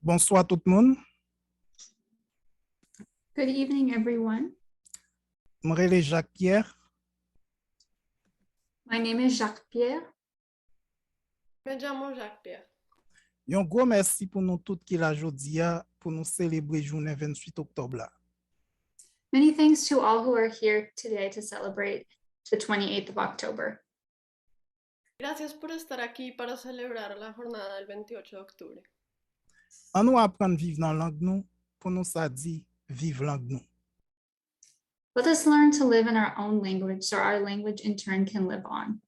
Bonsoir tout le monde. Good evening, everyone. Je m'appelle Jacques Pierre. My name is Jacques Pierre. Me llamo Jacques Pierre. Un gros merci pour nous tous qui la jodia pour nous célébrer journée 28 octobre là. Many thanks to all who are here today to celebrate the 28th of October. Gracias por estar aquí para celebrar la jornada del 28 de octubre. On nous apprendre vivre dans langue nous pour nous ça dit vivre langue nous. Let us learn to live in our own language so our language in turn can live on.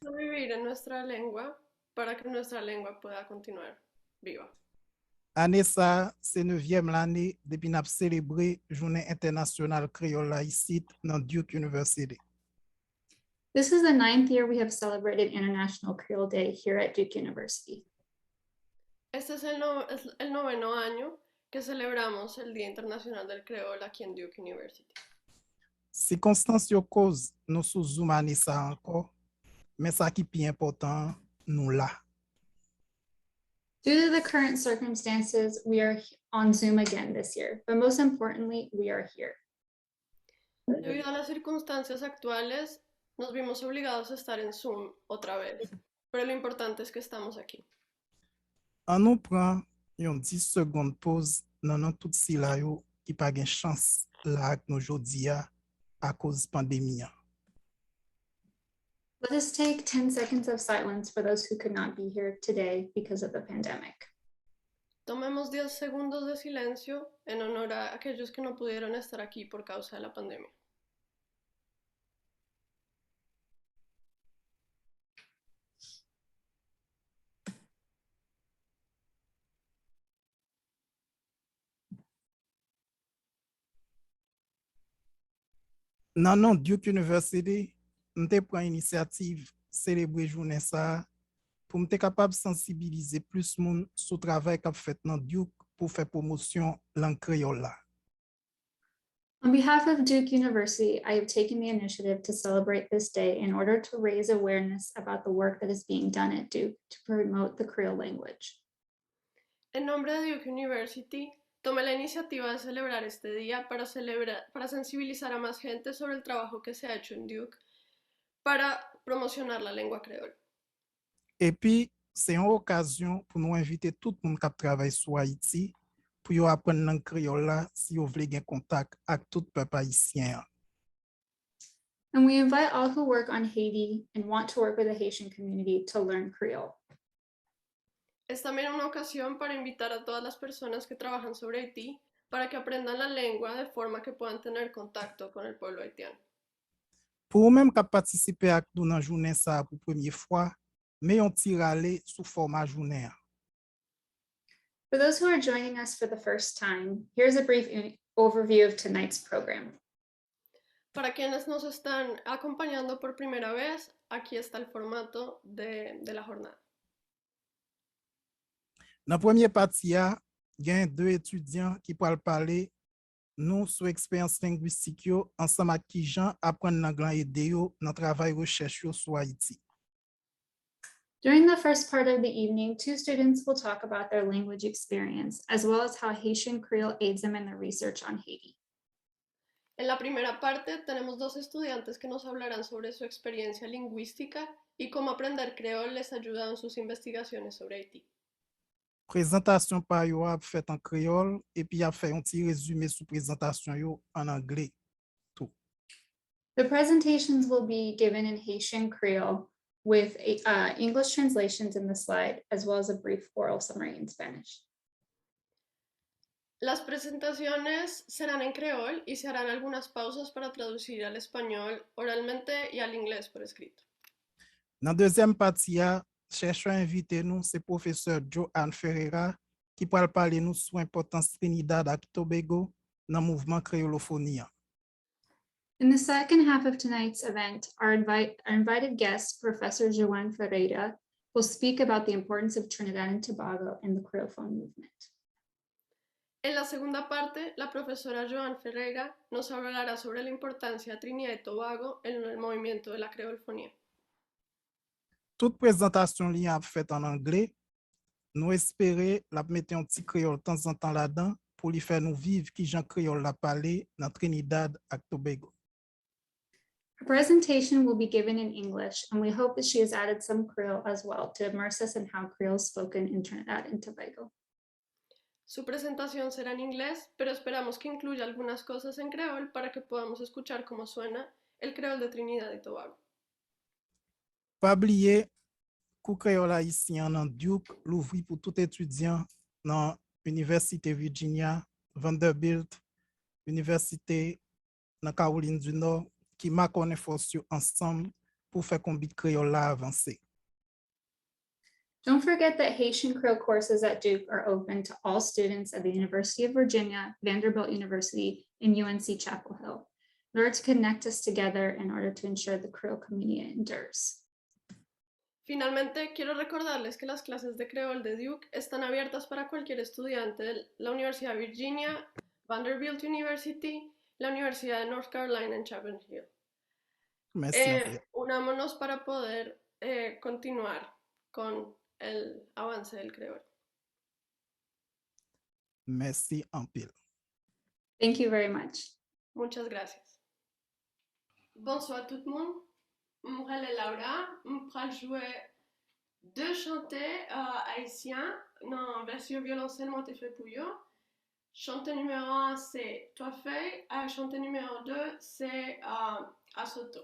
Vivir en nuestra lengua para que nuestra lengua pueda continuar viva. Année ça, c'est 9e l'année depuis nous célébrer journée internationale créole ici dans Duke University. This is the 9th year we have celebrated International Creole Day here at Duke University. Este es el noveno año que celebramos el Día Internacional del Creol aquí en Duke University. Circonstances yo cause nous sous Zoom année ça encore, mais ça qui est important nous là. Due to the current circumstances, we are on Zoom again this year, but most importantly, we are here. Debido a las circunstancias actuales, nos vimos obligados a estar en Zoom otra vez, pero lo importante es que estamos aquí. On nous prend une 10 secondes pause dans nous tout si là yo qui pas gain chance là avec nous jodi à cause pandémie. Let us take 10 seconds of silence for those who could not be here today because of the pandemic. Tomemos 10 segundos de silencio en honor a aquellos que no pudieron estar aquí por causa de la pandemia. Non, Duke University, nous te prend initiative célébrer journée ça pour nous capable sensibiliser plus monde sur travail qu'a fait dans Duke pour faire promotion langue créole là. On behalf of Duke University, I have taken the initiative to celebrate this day in order to raise awareness about the work that is being done at Duke to promote the Creole language. En nombre de Duke University, tomé la iniciativa de celebrar este día para sensibilizar a más gente sobre el trabajo que se ha hecho en Duke para promocionar la lengua creole. Et puis, c'est une occasion pour nous inviter tout le monde qui travaille sur Haïti pour yo apprendre langue créole là si vous voulez gagner contact avec tout peuple haïtien. And we invite all who work on Haiti and want to work with the Haitian community to learn Creole. Es también una ocasión para invitar a todas las personas que trabajan sobre Haití para que aprendan la lengua de forma que puedan tener contacto con el pueblo haitiano. Pour même qui participer à nous dans journée ça pour première fois, mais on tire aller sous format journée. For those who are joining us for the first time, here's a brief overview of tonight's program. Para quienes nos están acompañando por primera vez, aquí está el formato de la jornada. Dans la première partie, il y a deux étudiants qui pourront parler nous sur l'expérience linguistique ensemble avec qui Jean apprendre l'anglais et dans le travail recherche sur Haïti. During the first part of the evening, 2 students will talk about their language experience, as well as how Haitian Creole aids them in their research on Haiti. En la primera parte tenemos 2 estudiantes que nos hablarán sobre su experiencia lingüística y cómo aprender creol les ayuda en sus investigaciones sobre Haití. Présentation par yo a fait en créole et puis a fait un petit résumé sur présentation yo en anglais. Tout. The presentations will be given in Haitian Creole with English translations in the slide, as well as a brief oral summary in Spanish. Las presentaciones serán en creol y se harán algunas pausas para traducir al español oralmente y al inglés por escrito. Dans la deuxième partie, chercheur invité nous, c'est professeur Jounen Ferreira qui pourra parler nous sur l'importance Trinidad et Tobago dans le mouvement créolophonie. In the second half of tonight's event, our invited guest, Professor Jounen Ferreira, will speak about the importance of Trinidad and Tobago in the Creolophone movement. En la segunda parte, la profesora Joan Ferreira nos hablará sobre la importancia de Trinidad y Tobago en el movimiento de la creolfonía. Toute présentation liée faite en anglais, Nous espérons la mettre un petit créole de temps en temps là-dedans pour lui faire nous vivre qui Jean Créole l'a parlé dans Trinidad et Tobago. Her presentation will be given in English, and we hope that she has added some Creole as well to immerse us in how Creole is spoken in Trinidad and Tobago. Su presentación será en inglés, pero esperamos que incluya algunas cosas en creol para que podamos escuchar cómo suena el creol de Trinidad y Tobago. Pas oublier que créole haïtien dans Duke l'ouvri pour tout étudiant dans l'Université Virginia, Vanderbilt University dans Caroline du Nord qui m'a connaît force ensemble pour faire combi créole là avancer. Don't forget that Haitian Creole courses at Duke are open to all students at the University of Virginia, Vanderbilt University, and UNC Chapel Hill, in order to connect us together in order to ensure the Creole community endures. Finalmente, quiero recordarles que las clases de creol de Duke están abiertas para cualquier estudiante de la Universidad de Virginia, Vanderbilt University, la Universidad de North Carolina en Chapel Hill. Unámonos para poder continuar con el avance del creol. Merci en pile. Thank you very much. Muchas gracias. Bonsoir tout le monde. M'relle Laura, m'pral jouer deux chanteurs haïtiens dans version violoncelle moi t'ai fait pour yo. Chanteur numéro 1 c'est Toi Feuille, chanteur numéro 2 c'est Asoto.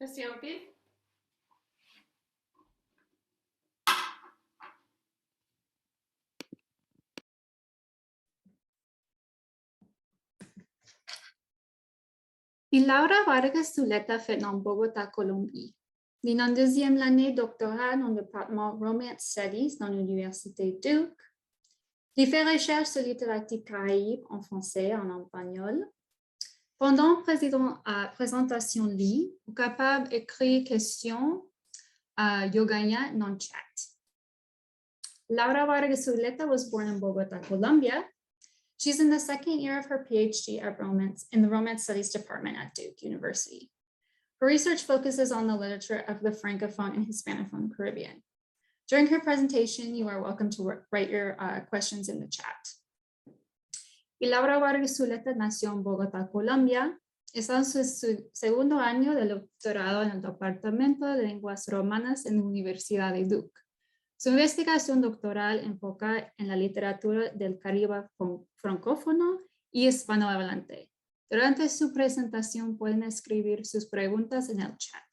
Merci un peu. Y Laura Vargas Zuleta fait dans Bogota, Colombie. Il est en deuxième année doctorat dans le département Romance Studies dans l'Université Duke. Il fait recherche sur littérature caraïbe en français et en espagnol. Pendant la présentation, vous êtes capable d'écrire questions yo gagné dans le chat. Laura Vargas Zuleta was born in Bogota, Colombia. She's in the second year of her PhD in the Romance Studies Department at Duke University. Her research focuses on the literature of the Francophone and Hispanophone Caribbean. During her presentation, you are welcome to write your questions in the chat. Y Laura Vargas Zuleta nació en Bogotá, Colombia. Está en su segundo año de doctorado en el Departamento de Lenguas Romanas en la Universidad de Duke. Su investigación doctoral enfoca en la literatura del Caribe francófono y hispanohablante. Durante su presentación pueden escribir sus preguntas en el chat.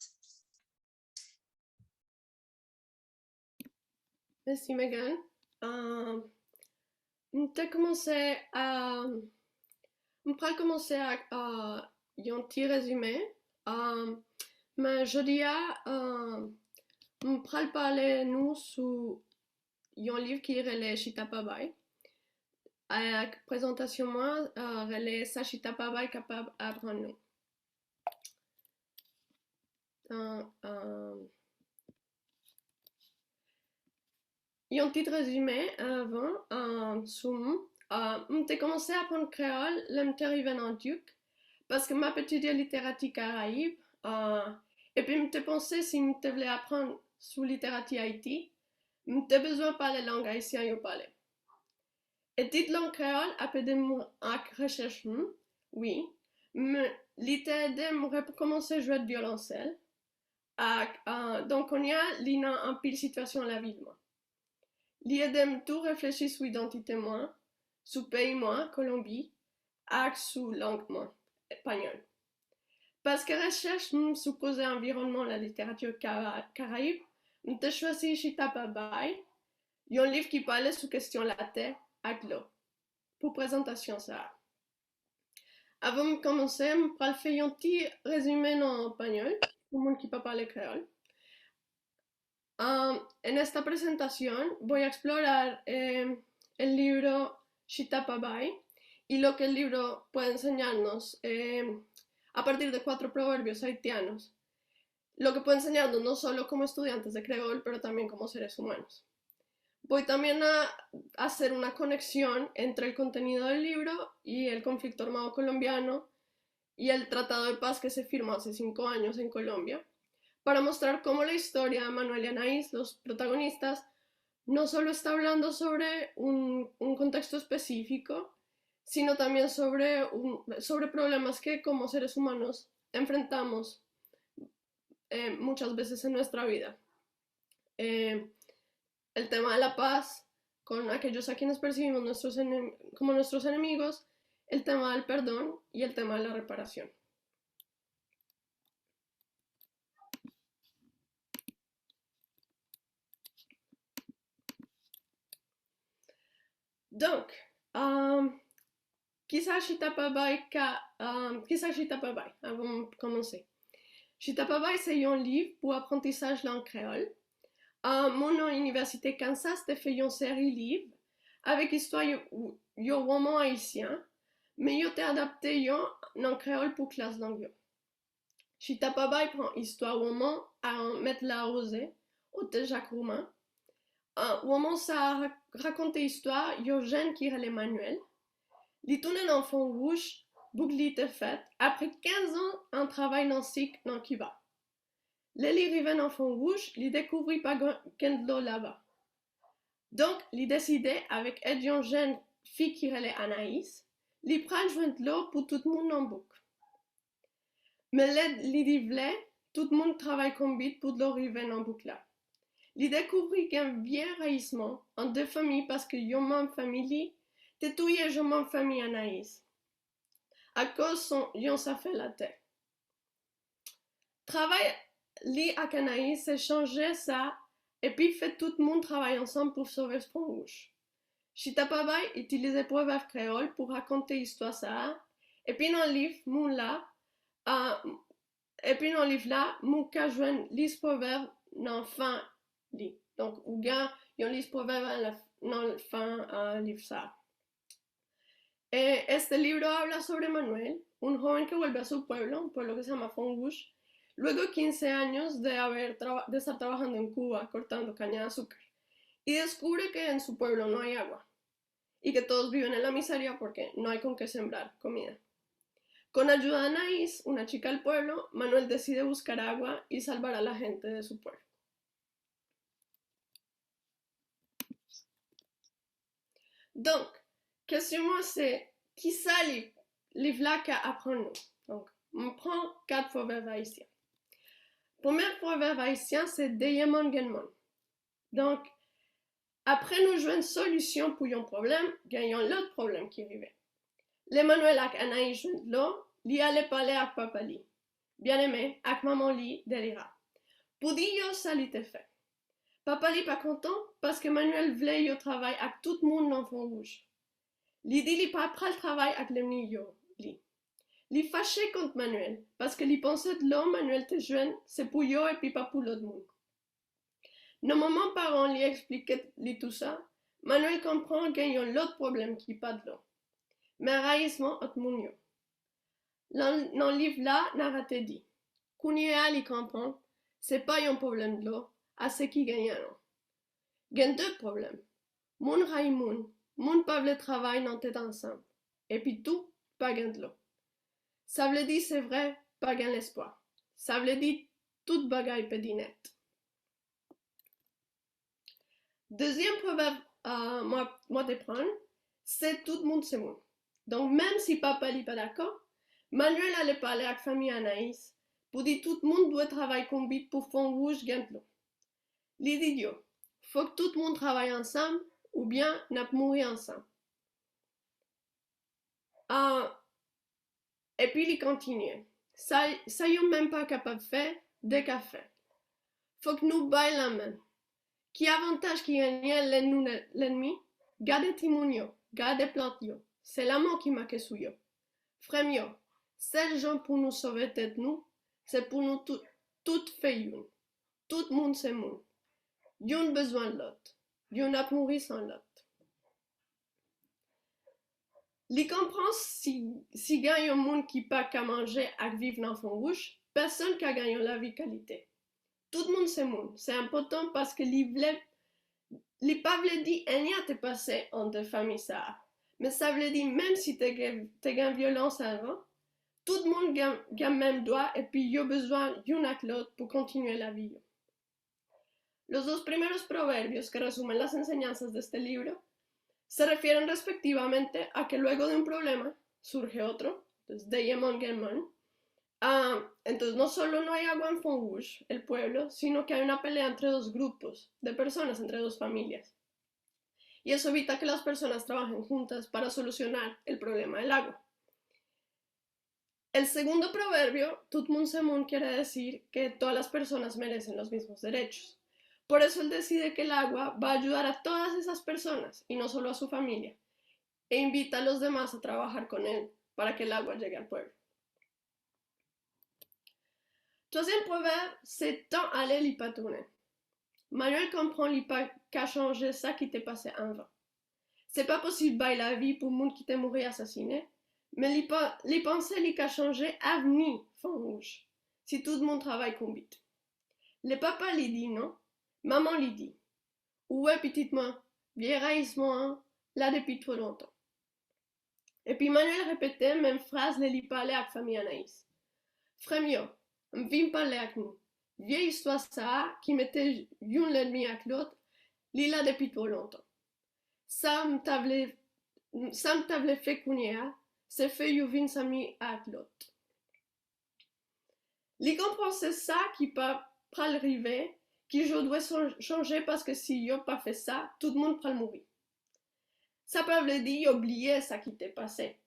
Merci Megan. On peut commencer à un petit résumé. Mais je dirais on peut parler nous sur un livre qui est relé Chitapabai. À la présentation moi relé sa Chitapabai capable d'apprendre nous. Et un petit résumé avant, j'ai commencé à apprendre créole, j'étais arrivé en Duc, parce que m'a étudié littérature caraïbe, et puis j'ai pensé si je voulais apprendre sur littérature Haïti, j'ai besoin de parler langue haïtienne ou parler. Et toute langue créole, après des recherches, oui, mais l'idée de commencer à jouer de violoncelle, donc on y a un pile situation à la vie de moi. L'idée tout réfléchir sur l'identité moi, sur pays moi, Colombie, et sur langue moi, espagnol. Parce que recherche supposé environnement la littérature caraïbe, j'ai choisi Chitapabai, un livre qui parlait sur question la terre avec l'eau. Pour présentation ça. Avant de commencer, je vais faire un petit résumé en espagnol, pour le monde qui peut parler créole. En esta presentación voy a explorar el libro Chitapabai y lo que el libro puede enseñarnos a partir de 4 proverbios haitianos. Lo que puede enseñarnos no solo como estudiantes de Kreyòl, pero también como seres humanos. Voy también a hacer una conexión entre el contenido del libro y el conflicto armado colombiano y el tratado de paz que se firmó hace 5 años en Colombia, para mostrar cómo la historia de Manuel y Anaís, los protagonistas, no solo está hablando sobre un contexto específico, sino también sobre problemas que como seres humanos enfrentamos muchas veces en nuestra vida. El tema de la paz con aquellos a quienes percibimos como nuestros enemigos, el tema del perdón y el tema de la reparación. Donc, qui s'agit Chitapabai avant de commencer. Chitapabai, c'est un livre pour apprentissage langue créole. Mon université Kansas a fait une série de livres avec histoire de roman haïtien, mais il a adapté en créole pour classe langue. Chitapabai prend histoire roman à mettre la rosée au Jacques Pierre. Roman ça raconte l'histoire d'un jeune qui est Emmanuel. Il tourne un enfant rouge, boucle est faite. Après 15 ans, un travail dans cycle dans qui va. L'Eli arrive un enfant rouge, il découvrit pas qu'un de l'eau là-bas. Donc, il décide avec aide d'une jeune fille qui est Anaïs, il prend joint de l'eau pour tout le monde en boucle. Mais l'idée voulait, tout le monde travaille comme bite pour l'arriver en boucle là. Il découvrit qu'un vieux raïssement en 2 familles parce que yon même famille tétouillait yon même famille Anaïs. À cause yon ça fait la tête. Travail li avec Anaïs, c'est changer ça et puis fait tout le monde travailler ensemble pour sauver ce pont rouge. Chitapabai utilise proverbes créoles pour raconter l'histoire ça et puis dans le livre mon là mon cas joint les proverbes dans fin li. Donc ou bien yon les proverbes dans le fin livre ça. Este libro habla sobre Manuel, un joven que vuelve a su pueblo, un pueblo que se llama Fongush, luego de 15 años de estar trabajando en Cuba cortando caña de azúcar, y descubre que en su pueblo no hay agua, y que todos viven en la miseria porque no hay con qué sembrar comida. Con ayuda de Anaís, una chica del pueblo, Manuel decide buscar agua y salvar a la gente de su pueblo. Donc, question c'est, qui ça les v'là qu'à apprendre? Donc, on prend 4 proverbes haïtiens. Premier proverbe haïtien, c'est Deyemon Genmon. Donc, après nous jouons une solution pour un problème, gagnons l'autre problème qui arrivait. L'Emmanuel ak Anaïs jouent de l'eau, li allait parler avec papa li. Bien aimé, ak maman li délira. Pour dire yo, ça li te fait. Papa li pas content parce que Manuel voulait yo travail avec tout le monde dans le fond rouge. Li dit li pas prêt le travail avec l'ennemi yo li. Li fâché contre Manuel parce que li pensait de l'homme Manuel te jeune, c'est pour yo et puis pas pour l'autre monde. Nos mamans parents li expliquaient li tout ça, Manuel comprend qu'il y a l'autre problème qui pas de l'eau. Mais raïsement ot moun yo. Dans le livre là, n'a raté dit. Kounia li comprend, c'est pas un problème de l'eau, à ce qui gagne non. Gen deux problèmes. Moun ray moun pas le travail dans tête ensemble. Et puis tout, pas gain de l'eau. Ça veut dire c'est vrai, pas gain l'espoir. Ça veut dire toute bagaille pédinette. Deuxième proverbe, moi de prendre, c'est tout le monde c'est moun. Donc même si papa n'est pas d'accord, Manuel allait parler avec famille Anaïs pour dire tout le monde doit travailler comme bit pour fond rouge gain de l'eau. L'idiot, faut que tout le monde travaille ensemble ou bien n'a pas mourir ensemble. Et puis il continue. Ça y'ont même pas capable de faire des cafés. Faut que nous baillons la main. Qui avantage qui gagne l'ennemi? Gardez timonio, gardez plante yo. C'est l'amour qui m'a sous yo. Frère yo, c'est gens pour nous sauver tête nous, c'est pour nous tout fait youn. Tout le monde c'est moun. Y'on besoin de l'autre. Y'on a mourir sans l'autre. Li comprend si gagne un monde qui pas qu'à manger à vivre dans fond rouge, personne qu'à gagner la vie qualité. Tout le monde c'est moun. C'est important parce que li pas vle dire rien t'est passé en deux familles ça. Mais ça veut dire même si t'es gain violence avant, tout le monde gagne même droit et puis yo besoin y'un avec l'autre pour continuer la vie. Los dos primeros proverbios que resumen las enseñanzas de este libro se refieren respectivamente a que luego de un problema surge otro, entonces Deyemon Genmon. Entonces no solo no hay agua en Fond Rouge, el pueblo, sino que hay una pelea entre dos grupos de personas, entre dos familias. Y eso evita que las personas trabajen juntas para solucionar el problema del agua. El segundo proverbio, Tout moun se moun, quiere decir que todas las personas merecen los mismos derechos. Por eso él decide que el agua va a ayudar a todas esas personas y no solo a su familia, e invita a los demás a trabajar con él para que el agua llegue al pueblo. Troisième proverbe, c'est tant aller li pas tourner. Manuel comprend li pas qu'à changer ça qui t'est passé avant. C'est pas possible bailler la vie pour monde qui t'est mouru assassiné, mais li penser li qu'à changer avenir fond rouge, si tout le monde travaille comme vite. Le papa li dit non, maman li dit. Ouais, petite moi, vieillissement, là depuis trop longtemps. Et puis Manuel répétait même phrase li parlait avec famille Anaïs. Frère mio, m'vim parler avec nous. Vieille histoire ça, qui mettait y'un l'ennemi avec l'autre, li là depuis trop longtemps. Ça m'tavle fait kounia, c'est fait y'uvin sami avec l'autre. Li comprend c'est ça qui pas pral river, qui je dois changer parce que si yo pas fait ça, tout le monde pral mourir. Ça peut veut dire oublier ça qui t'est passé.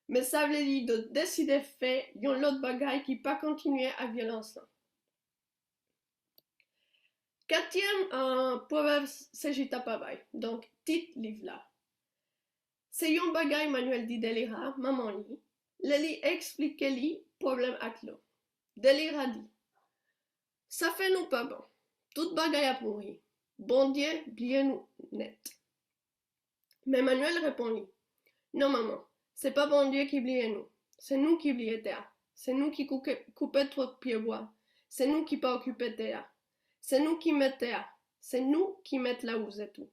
Mais ça veut dire de décider faire yon l'autre bagaille qui pas continuer à violence. Quatrième proverbe c'est Jita Pabay, donc tit livre là. C'est yon bagaille Manuel dit Delira, maman li, li explique li problème avec l'eau. Delira dit, ça fait nous pas bon, toute bagaille à mourir, bon Dieu bien nous net. Mais Manuel répondit, non maman, c'est pas bon Dieu qui oublie nous, c'est nous qui oublions terre, c'est nous qui coupons trop de pieds bois, c'est nous qui pas occupé terre, c'est nous qui mettons terre, c'est nous qui mettons là où c'est tout.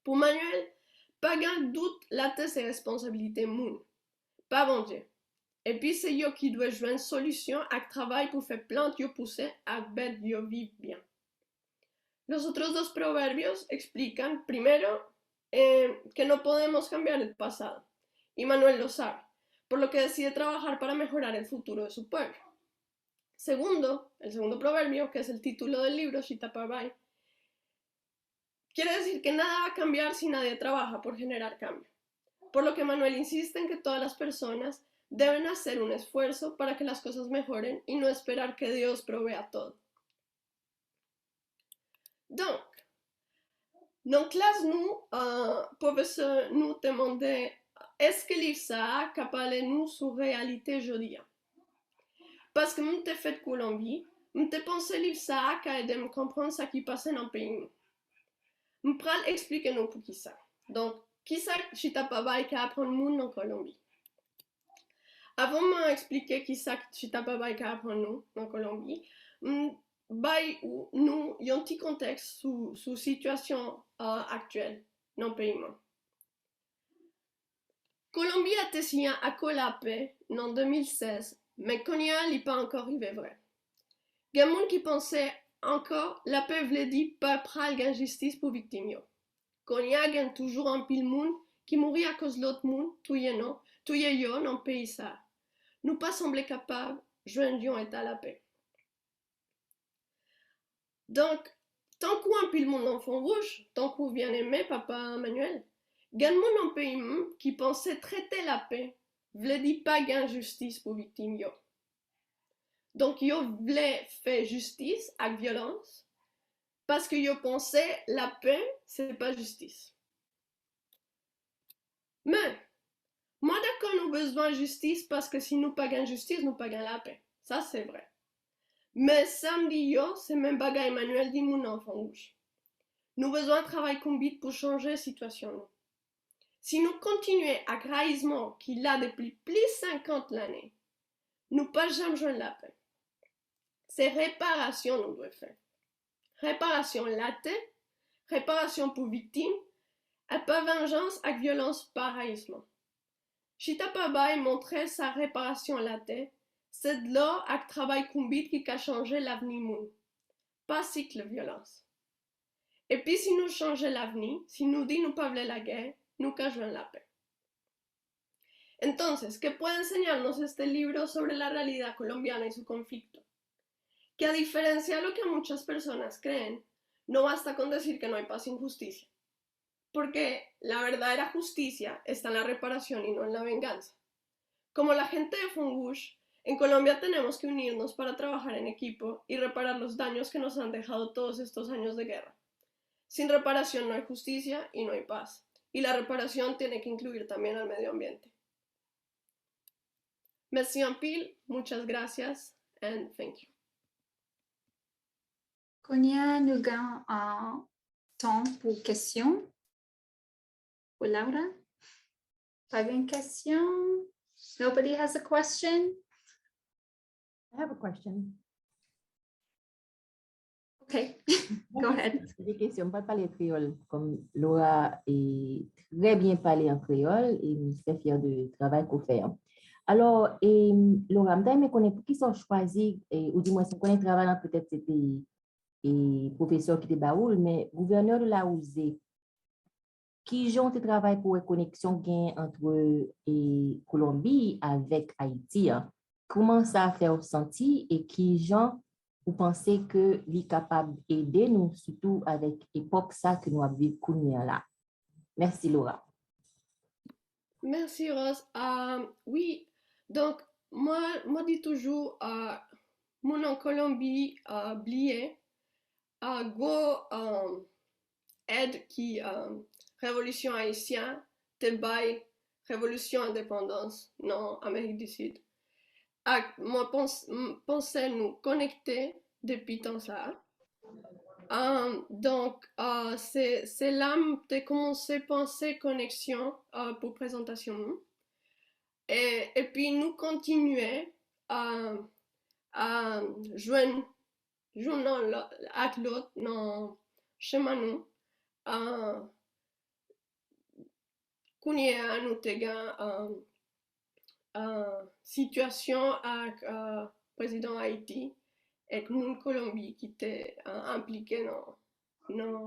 Pour Manuel, pas gain doute la tête c'est responsabilité moun, pas bon Dieu. Et puis c'est yo qui doit jouer une solution à travail pour faire plantes yo pousser à bête yo vivre bien. Los otros dos proverbios explican primero que no podemos cambiar el pasado, y Manuel lo sabe, por lo que decide trabajar para mejorar el futuro de su pueblo. Segundo, el segundo proverbio, que es el título del libro, Shitapabai, quiere decir que nada va a cambiar si nadie trabaja por generar cambio. Por lo que Manuel insiste en que todas las personas deben hacer un esfuerzo para que las cosas mejoren y no esperar que Dios provea todo. Donc, en classe, nous, professeur nous demandait est-ce que l'IFSA capable nous sur réalité aujourd'hui? Parce que je fait de Colombie, je pensé l'IFSA qui aide à comprendre ce qui passe dans le pays. Je vais expliquer nous pour qui ça. Donc, qui ça Chitapabai qui apprend le monde en Colombie? Avant de m'expliquer qui ça Chitapabai qui apprend nous en Colombie, bay nous un petit contexte sous situation actuelle dans le pays. Colombie a été signé à la paix en 2016, mais Konya n'est pas encore arrivé vrai. Il y a des gens qui pensaient encore la paix voulait dire pas prendre la justice pour victimes. Konya y a toujours un pile monde qui mourit à cause de l'autre monde, tout y est non, tout y est dans le pays ça. Nous pas semblé capables, joindre est à la paix. Donc, tant qu'on pile mon enfant rouge, tant qu'on bien aimé papa Manuel, gagne mon pays qui pensait traiter la paix, voulait dire pas gain justice pour victime yo. Donc yo voulait faire justice avec violence parce que yo pensait la paix c'est pas justice. Mais moi d'accord nous besoin de justice parce que si nous pas gain justice nous pas gain la paix. Ça c'est vrai. Mais samedi yo, c'est même bagay Emmanuel dit mon enfant rouge. Nous besoin de travail combite pour changer la situation. Si nous continuons à graissement qu'il a depuis plus de 50 l'année, nous pas jamais joindre la paix. C'est réparation nous devons faire. Réparation latte, réparation pour victimes, et pas vengeance avec violence par haïssement. Chitapabai montrait sa réparation latte. C'est de là avec travail combite qui a changé l'avenir monde, pas cycle de violence. Et puis si nous changeons l'avenir, si nous disons nous pas voulons la guerre, nous cachons la paix. Entonces, ¿qué puede enseñarnos este libro sobre la realidad colombiana y su conflicto? Que a diferencia de lo que muchas personas creen, no basta con decir que no hay paz sin justicia, porque la verdadera justicia está en la reparación y no en la venganza. Como la gente de Fungush, en Colombia tenemos que unirnos para trabajar en equipo y reparar los daños que nos han dejado todos estos años de guerra. Sin reparación no hay justicia y no hay paz. Y la reparación tiene que incluir también al medio ambiente. Merci en pile, muchas gracias, and thank you. Konya, nous avons un temps pour questions. Pour Laura? Pas une question? Nobody has a question? I have a question. Okay, go ahead. Des questions, pas parler créole, comme Laura est très bien parlé en créole et je suis très fière du travail qu'on fait. Alors, Laura, je me connais pour qui sont choisis, ou du moins, si on connaît le travail, peut-être c'était professeur qui était Baoul, mais gouverneur de la Ouzé, qui ont travaillé pour une connexion entre Colombie avec Haïti. Comment ça a fait ressentir et qui gens vous pensez que est capable d'aider nous, surtout avec l'époque ça que nous avons vécu là. Merci Laura. Merci Rose. Oui, donc moi dis toujours, mon en Colombie blié, go aide qui révolution haïtienne, débat révolution indépendance, non Amérique du Sud. Moi pensais nous connecter depuis temps ça. Donc c'est là que commencé à penser connexion pour présentation et puis nous continuer à joindre avec l'autre dans chemin nous qu'on y a nous téga situation avec le président Haïti et le Colombie qui était impliqué dans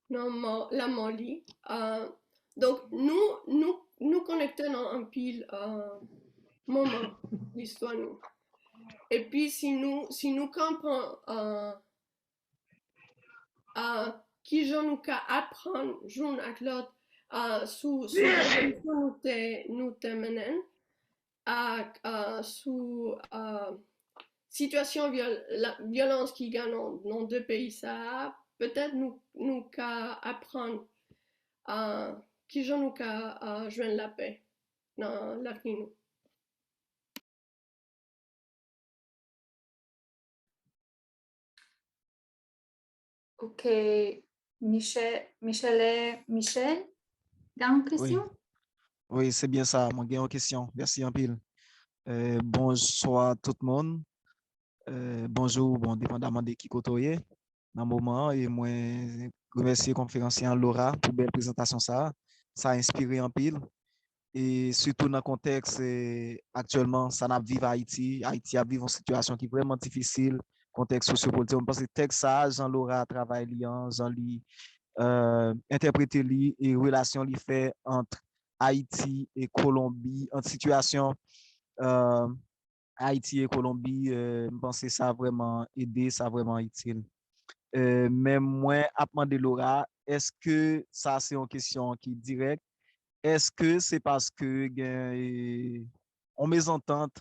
non, la Mali. Donc, nous connectons en pile moment l'histoire nous. Et puis, si nous campons qui j'en nous qu'à apprendre, j'en avec l'autre, sous nous te menen, sous situation violence qui gagne dans deux pays, ça peut-être nous qu'à apprendre qui j'en nous qu'à joindre la paix dans l'avenir. Ok, Michel, dans une question? Oui, c'est bien ça. Moi, j'ai une question. Merci en pile. Bonsoir tout le monde. Bonjour, bon, dépendamment de qui côtoyer dans le moment. Et moi, remercier conférencier Laura pour belle présentation ça. Ça a inspiré en pile. Et surtout dans le contexte actuellement, ça n'a vivre Haïti. Haïti a vécu une situation qui est vraiment difficile, contexte sociopolitique. Je pense que le texte ça, Jean-Laura travaille liant, Jean-Ly interpréter li et relation li fait entre Haïti et Colombie, en situation Haïti et Colombie, je pense que ça a vraiment aidé, ça a vraiment utile. Mais moi, à demander Laura, est-ce que ça c'est une question qui est directe? Est-ce que c'est parce que on mésentente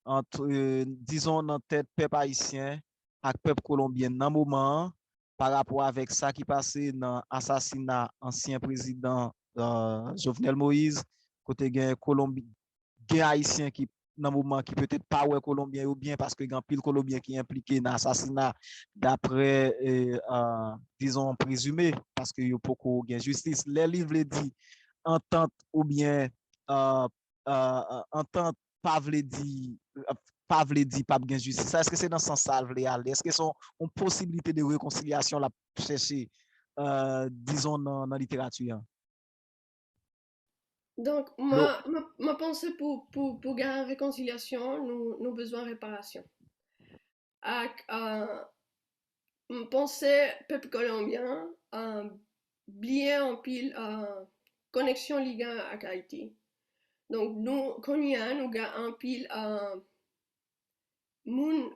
entre, disons, dans tête peuple haïtien et peuple colombien dans le moment par rapport avec ça qui passait dans l'assassinat ancien président Jovenel Moïse, côté gain Colombie, gain haïtien qui dans le moment qui peut-être pas ouais colombien ou bien parce que gain pile colombien qui est impliqué dans l'assassinat d'après disons présumé parce que yo poko gain justice. Les livres le dit entente ou bien entente pas vle di pas vle di pas gen justice. Est-ce que c'est dans ce sens-là vle aller? Est-ce que c'est une possibilité de réconciliation la chercher disons dans la littérature? Donc, ma pensée pour gagner réconciliation, nous besoin de réparation. Avec ma pensée peuple colombien, bien en pile connexion liga avec Haïti. Donc, nous, quand nous avons un pile moun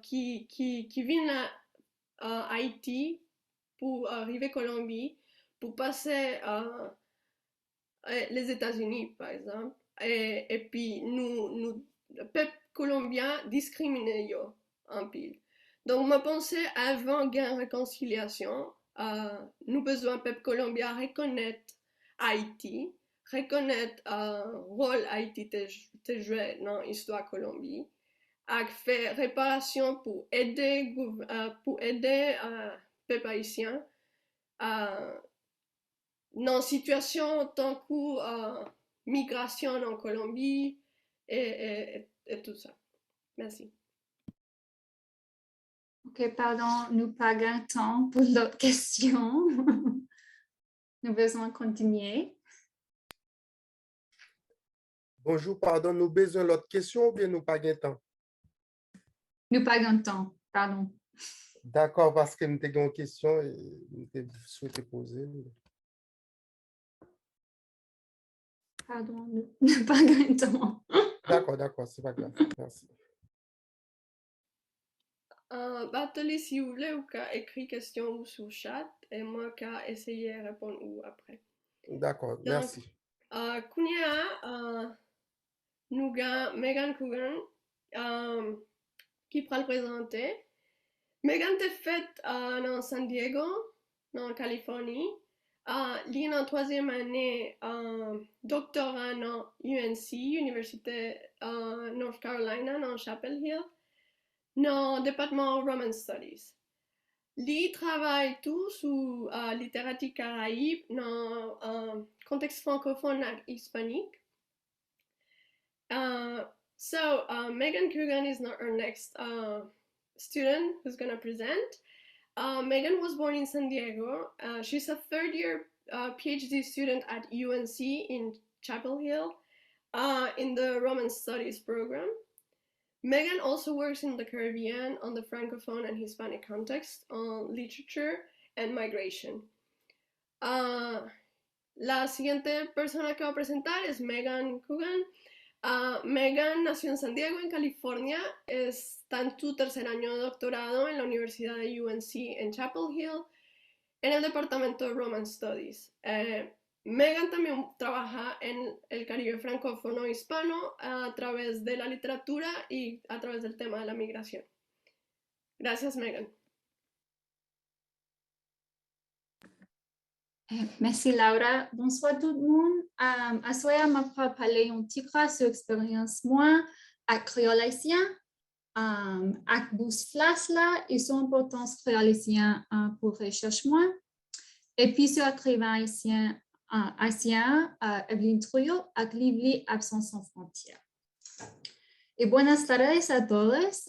qui vient à Haïti pour arriver à Colombie, pour passer les États-Unis, par exemple. Et puis, nous, le peuple colombien, discriminé en pile. Donc, je pensais avant gain réconciliation, nous besoin peuple colombien reconnaître Haïti, reconnaître rôle Haïti te joué dans l'histoire Colombie, et faire réparation pour aider peuple haïtien dans situation tant que migration en Colombie et tout ça. Merci. Ok, pardon, nous pas gain temps pour l'autre question. Nous besoin continuer. Bonjour, pardon, nous besoin l'autre question ou bien nous pas gain temps? Nous pas gain temps, pardon. D'accord, parce que nous avons une question et nous souhaitons poser. Pardon, nous pas gain temps. D'accord, c'est pas grave. Merci. Bartoli, si vous voulez, ou qu'à écrire question ou sur le chat, et moi qu'à essayer de répondre ou après. D'accord, merci. Kounia, nous avons Megan Coogan qui pourra le présenter. Megan t'est faite dans San Diego, dans Californie. Li en troisième année doctorat dans UNC, Université North Carolina, dans Chapel Hill, dans le département Roman Studies. Li travaille tout sur littérature caraïbe dans contexte francophone et hispanique. So Megan Coogan is our next student who's going to present. Megan was born in San Diego. She's a third-year PhD student at UNC in Chapel Hill in the Roman Studies program. Megan also works in the Caribbean on the Francophone and Hispanic context on literature and migration. La siguiente persona que va a presentar es Megan Coogan. Megan nació en San Diego, en California. Está en su tercer año de doctorado en la Universidad de UNC en Chapel Hill, en el departamento de Romance Studies. Megan también trabaja en el Caribe francófono hispano a través de la literatura y a través del tema de la migración. Gracias, Megan. Merci Laura. Bonsoir tout le monde. Assoya m'a parlé un petit peu sur l'expérience moi avec Créole haïtien, avec Bous Flas là et son importance Créole haïtien pour recherche moi. Et puis sur écrivain haïtien, Evelyn Trujillo, avec livre Absence sans frontières. Y buenas tardes a todos.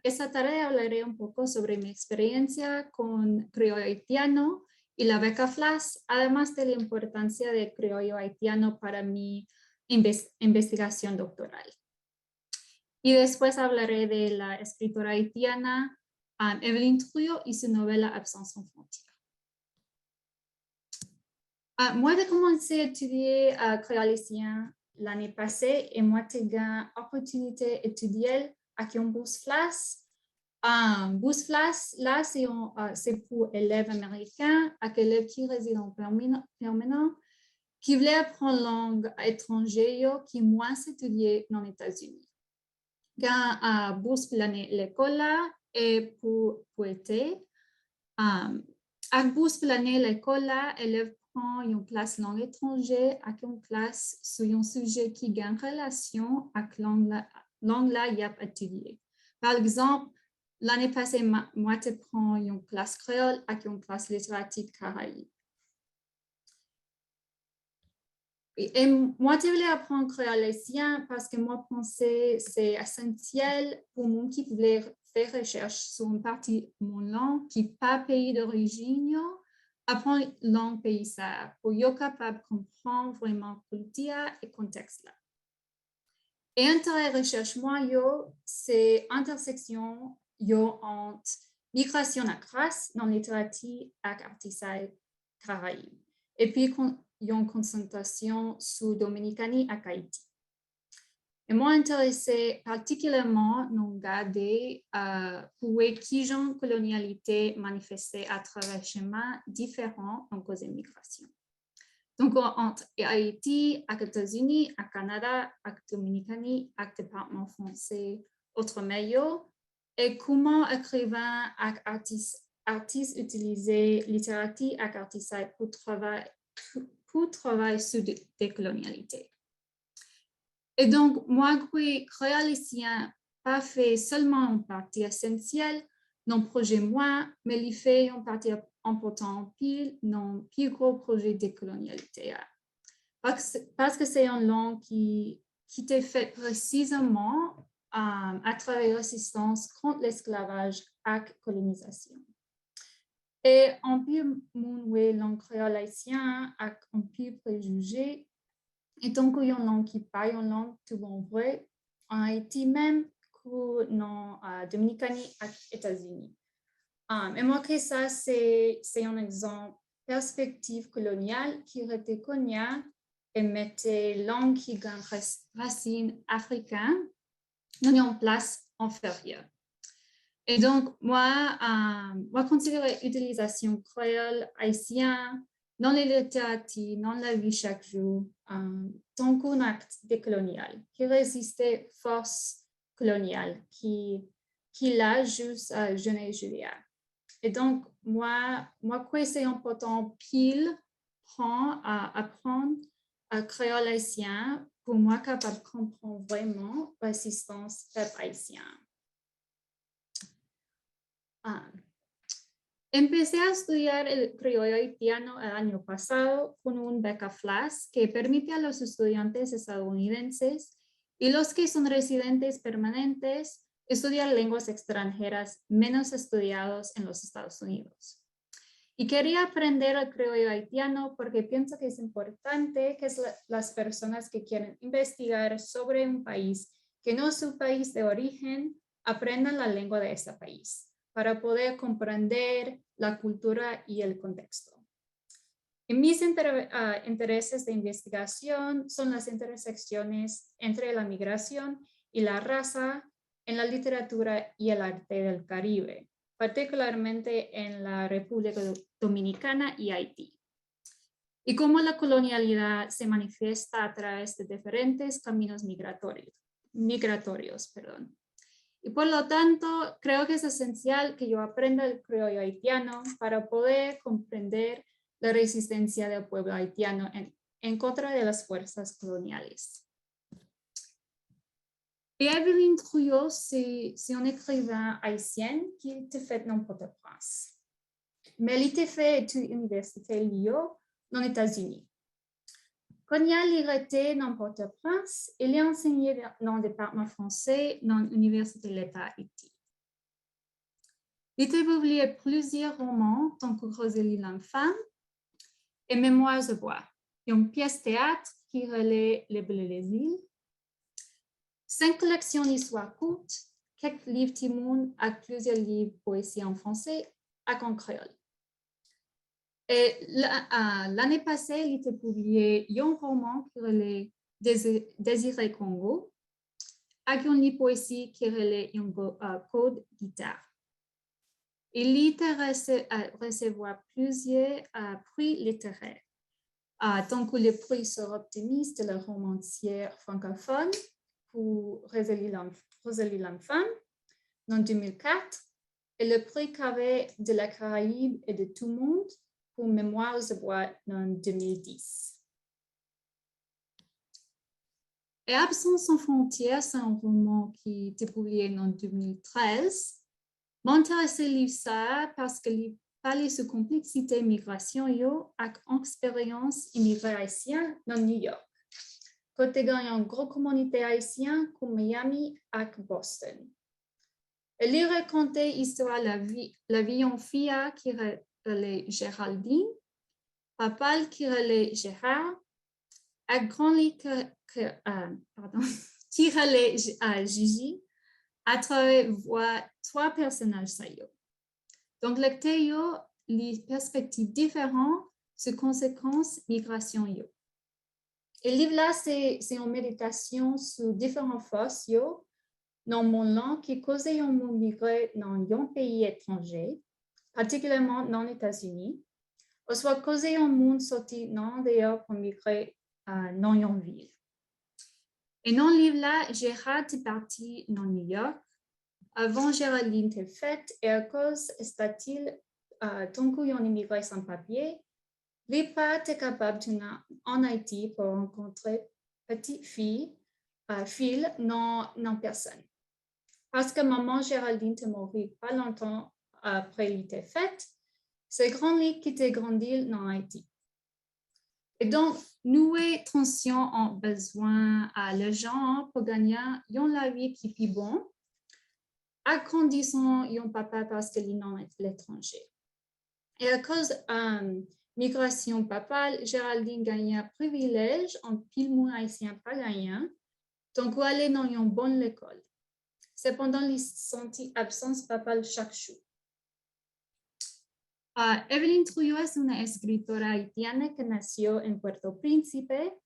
Esta tarde hablaré un poco sobre mi experiencia con criollo haitiano y la beca FLAS, además de la importancia del criollo haitiano para mi investigación doctoral. Y después hablaré de la escritora haitiana Evelyn Trujillo y su novela Absence sans frontières. Moi, j'ai commencé à étudier créole haïtien l'année passée et moi, j'ai eu l'opportunité d'étudier avec une bourse FLAS. Bourse FLAS, là, c'est pour élèves américains, avec élèves qui résident permanent, qui voulaient apprendre langue étrangère, qui moins s'étudier dans les États-Unis. Quand bourse pour l'année l'école là et pour été, avec bourse pour l'année l'école là, élèves une classe langue étrangère avec une classe sur un sujet qui gagne relation avec langue là y a étudié. Par exemple, l'année passée, moi, je prends une classe créole avec une classe littérature caraïbe. Et moi, je voulais apprendre créole haïtien parce que moi, je pensais que c'est essentiel pour moi qui voulait faire recherche sur une partie de mon langue qui n'est pas pays d'origine. Apprendre langue paysage pour être capable de comprendre vraiment culture et contexte là. Et intérêt recherche moi c'est intersection entre migration à race dans la littérature et artisanat caraïbe. Et puis il y a une concentration sur Dominicanie et Haïti. Et moi intéressé particulièrement nous regarder pour qui genre colonialité manifestée à travers chemins différents en cause de migration. Donc entre Haïti, les États-Unis, le Canada, la Dominicanie, le département français, autre meilleur, et comment écrivains et artistes utiliser littérature et artisanat pour travailler sur des colonialités. Et donc, moi, créole haïtien pas fait seulement une partie essentielle dans le projet moi, mais il fait une partie importante dans le plus gros projet de colonialité. Parce que c'est une langue qui était faite précisément à travers la résistance contre l'esclavage et la colonisation. Et on peut mener la langue créole haïtien avec un peu préjugé. Et donc, il y a une langue qui parle, une langue tout bon vrai, en Haïti même, dans Dominicanie et États-Unis. Et moi, que ça, c'est un exemple perspective coloniale qui était connue et mettait langue qui gagne racine africaine dans une place inférieure. Et donc, moi, considère l'utilisation créole haïtien dans les littératures, dans la vie chaque jour, tant qu'un acte décolonial qui résistait force coloniale, qui l'a juste Jounen Julia. Et donc, moi, quoi c'est important pile à apprendre à créole haïtien pour moi capable de comprendre vraiment l'assistance peuple haïtien. Empecé a estudiar el criollo haitiano el año pasado con un beca FLAS que permite a los estudiantes estadounidenses y los que son residentes permanentes estudiar lenguas extranjeras menos estudiados en los Estados Unidos. Y quería aprender el criollo haitiano porque pienso que es importante que las personas que quieren investigar sobre un país que no es su país de origen aprendan la lengua de ese país, para poder comprender la cultura y el contexto. Y mis intereses de investigación son las intersecciones entre la migración y la raza en la literatura y el arte del Caribe, particularmente en la República Dominicana y Haití, y cómo la colonialidad se manifiesta a través de diferentes caminos migratorios. Y por lo tanto, creo que es esencial que yo aprenda el criollo haitiano para poder comprender la resistencia del pueblo haitiano en contra de las fuerzas coloniales. Evelyn Kreyòl, c'est un écrivain haïtien qui était fait dans Port-au-Prince. Mais il était fait à l'université Lyon, aux États-Unis. Quand il était dans Port-au-Prince, il a enseigné dans le département français dans l'université de l'État Haïti. Il a publié plusieurs romans, tant que Rosalie l'Enfant et Mémoires de bois, une pièce théâtre qui relaie les Bleus les îles, 5 collections d'histoires courtes, quelques livres Timoun et plusieurs livres poésie en français et en créole. Et l'année passée, il a publié un roman qui relaie Désiré Congo et un livre poésie qui relaie un code guitare. Il a recevoir plusieurs prix littéraires, tant que le prix sur optimiste de la romancière francophone pour Rosalie l'Enfant en 2004 et le prix Carré de la Caraïbe et de tout le monde pour Mémoires de bois en 2010. Et Absence sans frontières, c'est un roman qui a été publié en 2013. M'intéresse lire ça parce qu'il parle de complexité migration avec une expérience immigrée haïtienne dans New York. Côté gagne une grosse communauté haïtienne comme Miami et Boston. Elle y racontait l'histoire de la vie d'une fille qui relait Géraldine, papa qui relait Gérard, et grand qui relait Gigi, à travers 3 personnages. Donc, le théo, les perspectives différentes sur conséquences migration. Et le livre-là, c'est une méditation sur différentes forces dans mon langue qui causent un monde migré dans un pays étranger, particulièrement dans les États-Unis, ou soit causer un monde sorti dans dehors pour migrer dans une ville. Et dans le livre-là, Gérard est parti dans New York avant Géraldine était faite et à cause est-il tant qu'il y a un immigré sans papier, les pas étaient capables de en Haïti pour rencontrer petite fille, non personne. Parce que maman Géraldine est morte pas longtemps après l'été faite, c'est grand lit qui était grandi dans Haïti. Et donc, nous avons tension en besoin à les gens pour gagner la vie qui est bon, à condition yon papa parce qu'il est dans l'étranger. Et à cause migration papa, Géraldine gagne un privilège en pile moun haïtien pas gagnant, donc elle aller dans une bonne école. Cependant, il sentit absence papa chaque jour. Evelyn Kreyòl es una escritora haitiana que nació en Puerto Príncipe.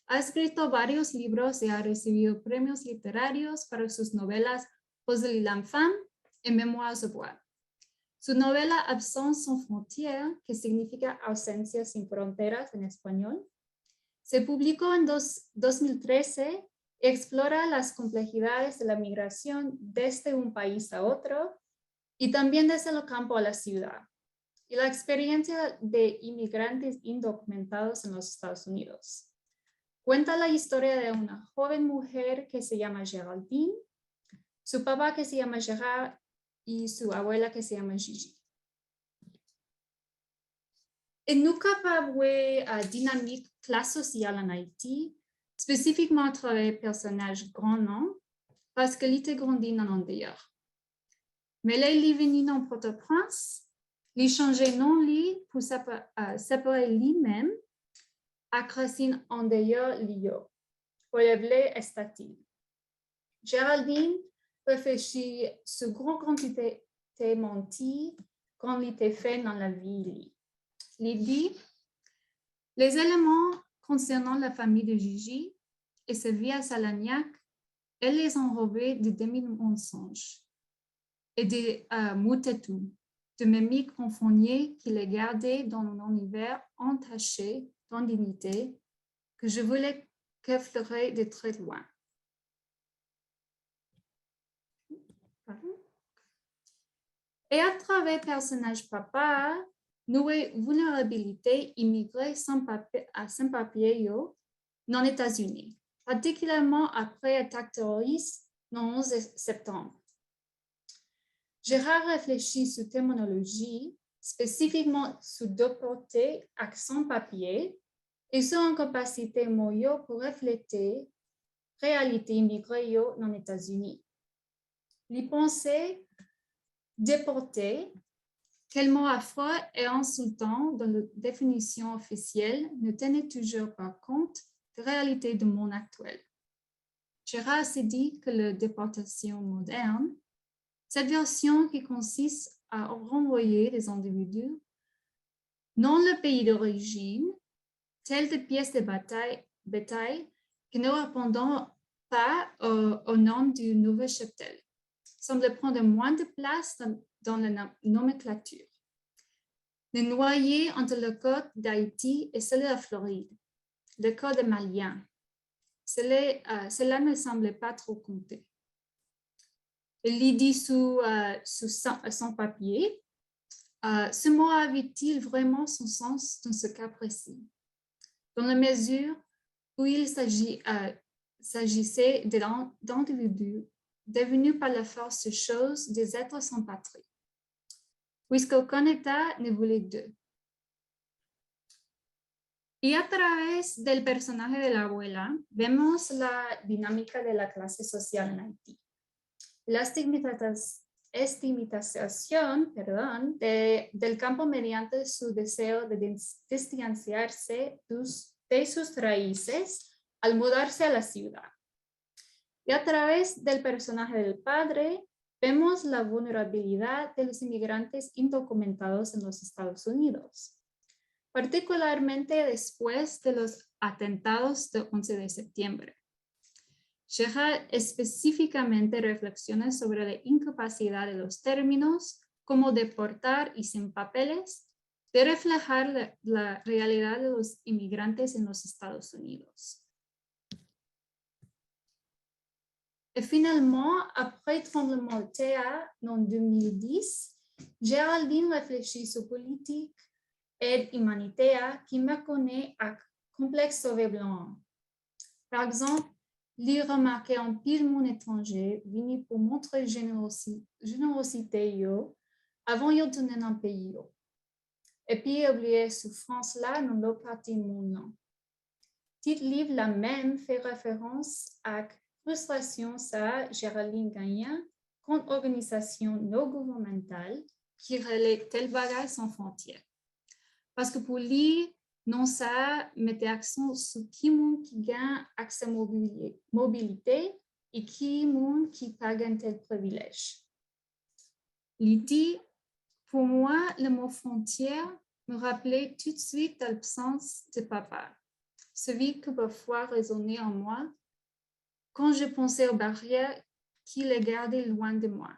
Ha escrito varios libros y ha recibido premios literarios para sus novelas Rosalie l'Enfant et Mémoires de bois. Su novela Absence sans frontières, que significa ausencia sin fronteras en español, se publicó en 2013 y explora las complejidades de la migración desde un país a otro y también desde el campo a la ciudad, y la experiencia de inmigrantes indocumentados en los Estados Unidos. Cuenta la historia de una joven mujer que se llama Géraldine, su papá que se llama Gérard y su abuela que se llama Gigi. Et nous capables de dynamique classe sociale en Haïti, spécifiquement à travers personnages grands noms, parce qu'il était grandi dans un dehors. Mais là, il est venu dans Port-au-Prince, il changeait non lui pour séparer lui-même à Racine en dehors Lio, pour lever estatil. Géraldine réfléchit sur grande quantité de menti quand il était fait dans la vie. Il dit, Les éléments concernant la famille de Gigi et sa vie à Salagnac, elle les enrobait de demi-mensonges et de moutetous, de mimiques confonniers qui les gardaient dans un univers entaché d'indignité que je voulais qu'effleurer de très loin. Et à travers personnage papa, nos vulnérabilités immigrées sans papier dans les États-Unis, particulièrement après l'attaque terroriste le 11 septembre. J'ai réfléchi sur terminologie, spécifiquement sur déporté, accent papier, et sur une capacité moyo pour refléter la réalité immigrée dans les États-Unis. Les pensées déporté, quel mot affreux et insultant dans la définition officielle ne tenait toujours pas compte de la réalité du monde actuel. Gérard s'est dit que la déportation moderne, cette version qui consiste à renvoyer des individus dans le pays d'origine, tels des pièces de bétail qui ne répondent pas au nom du nouveau cheptel, semble prendre moins de place dans la nomenclature. Le noyé entre le code d'Haïti et celui de la Floride, le code malien, cela ne semble pas trop compter. Il dit sous son papier, ce mot avait-il vraiment son sens dans ce cas précis, dans la mesure où il s'agissait d'individus devenus par la force de choses des êtres sans patrie, puisqu'aucun État ne voulait d'eux. Y a través del personaje de la abuela, vemos la dinámica de la clase social en Haití. La estigmatización del campo mediante su deseo de distanciarse de sus raíces al mudarse a la ciudad. Y a través del personaje del padre, vemos la vulnerabilidad de los inmigrantes indocumentados en los Estados Unidos, particularmente después de los atentados del 11 de septiembre. Gérard específicamente reflexiona sobre la incapacidad de los términos como deportar y sin papeles de reflejar la realidad de los inmigrantes en los Estados Unidos. Et finalement, après le tremblement de terre en 2010, Géraldine réfléchit sur politique, aide humanitaire qui me connaît à complexe blanc. Par exemple, lui remarquer un pile monde étranger venu pour montrer générosité avant de tourner un pays. Et puis oublier souffrance là dans l'autre partie du monde. Titre livre la même fait référence à frustration ça Géraldine Gagnon contre organisation non gouvernementale qui relaie tel bagage sans frontières. Parce que pour lui, non ça mettait accent sur qui monde qui gagne accès mobilité et qui monde qui pas gagne tel privilège. Il dit, pour moi, le mot frontière me rappelait tout de suite l'absence de papa, celui qui parfois résonnait en moi quand je pensais aux barrières qui les gardaient loin de moi,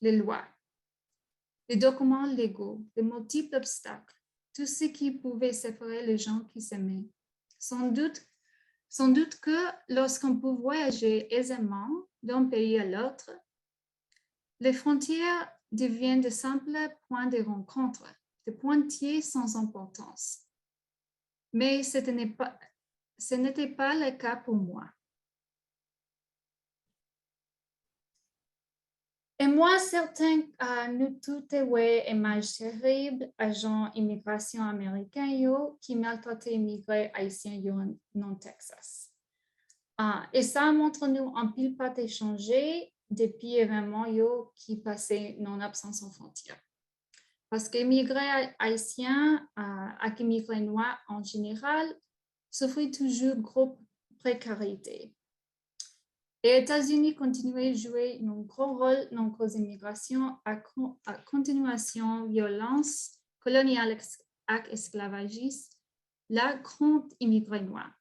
les lois, les documents légaux, les multiples obstacles, tout ce qui pouvait séparer les gens qui s'aimaient. Sans doute que lorsqu'on peut voyager aisément d'un pays à l'autre, les frontières deviennent de simples points de rencontre, de pointillés sans importance. Mais ce n'était pas le cas pour moi. Et moi, certains, nous tous images terribles, agents immigration américains qui maltraitent immigrés haïtiens dans le Texas. Et ça montre nous un pile pas échangé depuis événements qui passaient non absence en frontières. Parce que immigrés haïtiens et immigrés noirs en général souffrent toujours de gros précarité. Les États-Unis continuent de jouer un gros rôle dans les immigrations à continuation violence coloniale et esclavagiste la grande immigrée noire.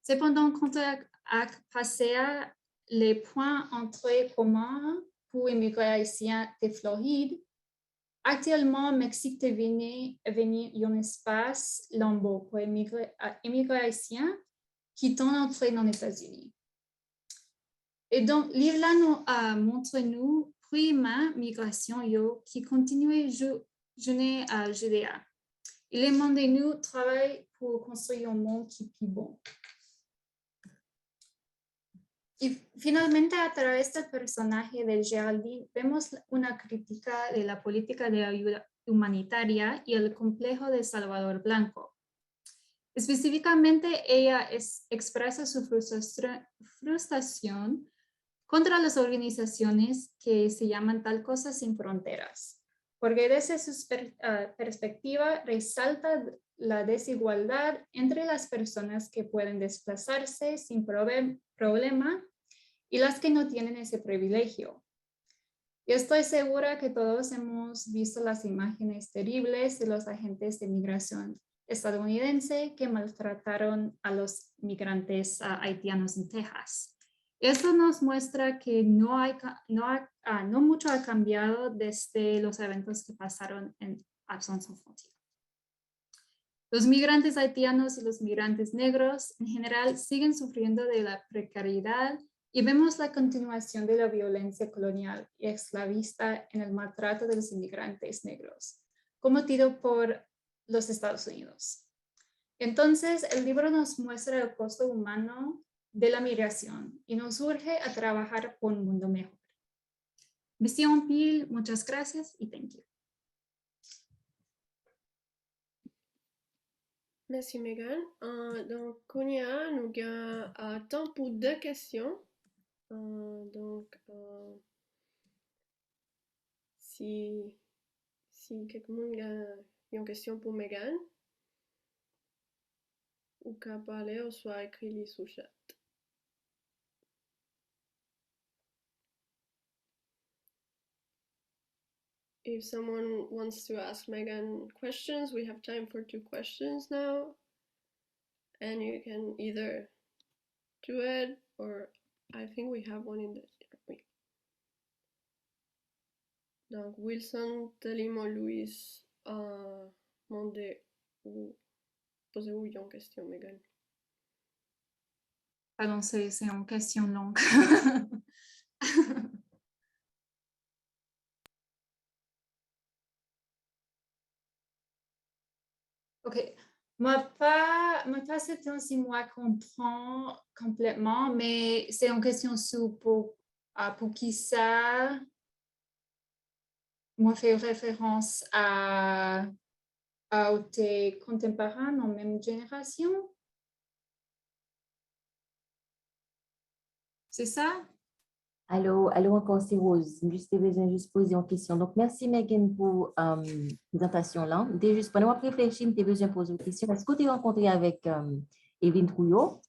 Cependant, quand on a passé les points entrée communs pour immigrés haïtiens de Floride, actuellement, Mexique est devenu un espace lambeau pour immigrés haïtiens qui tendent à entrer dans les États-Unis. Et donc, livre-là nous montre-nous prima migration qui continue Jounen à Judéa. Il demande de nous travailler pour construire un monde qui est plus bon. Y finalmente, a través del personaje de Geraldine, vemos una crítica de la política de ayuda humanitaria y el complejo de Salvador Blanco. Específicamente, ella expresa su frustración contra las organizaciones que se llaman tal cosa sin fronteras, porque desde su perspectiva resalta la desigualdad entre las personas que pueden desplazarse sin problema y las que no tienen ese privilegio. Yo estoy segura que todos hemos visto las imágenes terribles de los agentes de migración estadounidense que maltrataron a los migrantes haitianos en Texas. Esto nos muestra que no mucho ha cambiado desde los eventos que pasaron en Absence Sans Frontières. Los migrantes haitianos y los migrantes negros en general siguen sufriendo de la precariedad y vemos la continuación de la violencia colonial y esclavista en el maltrato de los inmigrantes negros, cometido por los Estados Unidos. Entonces, el libro nos muestra el costo humano de la migración y nos urge a trabajar por un mundo mejor. Merci en pile, muchas gracias y thank you. Merci Megan. Donc, Konya, nous avons temps pour 2 questions. Si quelqu'un a une question pour Megan, ou qu'à parler, ou soit écrit sous chat. If someone wants to ask Megan questions, we have time for 2 questions now. And you can either do it, or I think we have one in the... Oui. Donc, Wilson, Telimo, Louis, demandé ou posez-vous une question, Megan. Pardon, c'est une question longue. OK. Moi, pas c'est si moi comprends complètement, mais c'est une question pour qui ça, moi fait référence à tes contemporains en même génération. C'est ça? Allô, encore, c'est Rose. J'ai besoin de poser une question. Donc, merci Megan pour la présentation là. Juste pendant que je réfléchis, j'ai besoin de poser une question. Est-ce que tu as rencontré avec Evelyne Trouillot?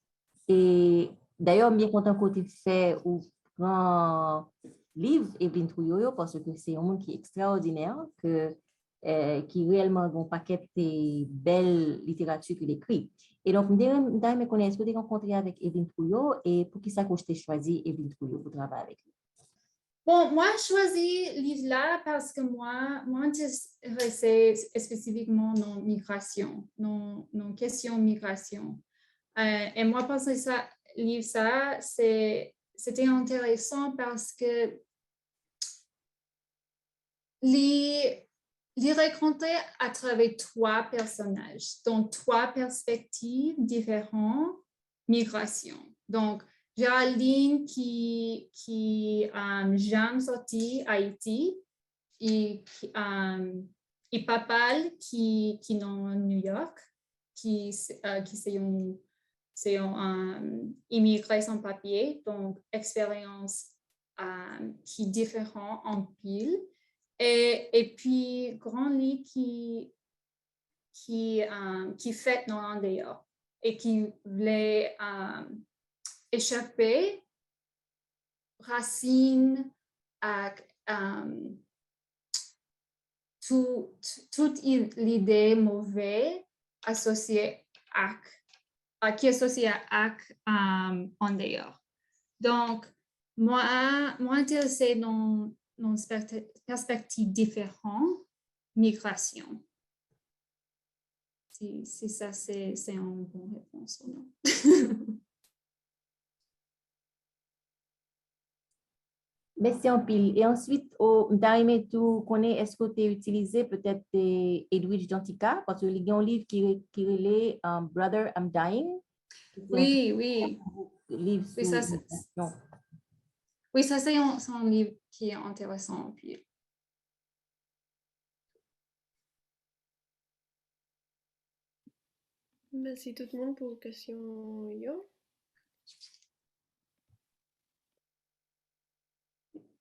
Et d'ailleurs, bien content que tu fait ou prend livre Evelyne Trouillot parce que c'est un monde qui est extraordinaire, qui réellement a un paquet de belles littératures qu'il écrit. Et donc, je me connais, est-ce que tu as rencontré avec Evelyne Trouillot et pour qui ça que tu as choisi Evelyne Trouillot pour travailler avec lui? Bon, moi, je choisis ce livre-là parce que moi, j'intéressais spécifiquement dans migration, dans question migration. Et moi, parce que ça, livre ça, c'était intéressant parce que il racontait à travers 3 personnages, dans 3 perspectives différentes, migration. Donc, Géraldine qui jamais sorti à Haïti et Papal qui est dans New York, qui c'est un immigré sans papier, donc expérience qui est différente en pile. Et puis, Grand Lit qui fait dans un dehors et qui voulait échapper, Racine, à toute l'idée mauvaise associé qui est associé à en dehors. Donc, moi intéressée dans une perspective différente, migration. Si ça, c'est une bonne réponse ou non. Merci en pile. Et ensuite, aimé tout connaît, est-ce que tu as utilisé peut-être Edwidge Dantica, parce que il y a un livre qui relève Brother, I'm Dying. Oui. Livre Oui, ça, c'est un livre qui est intéressant. Puis. Merci tout le monde pour la question.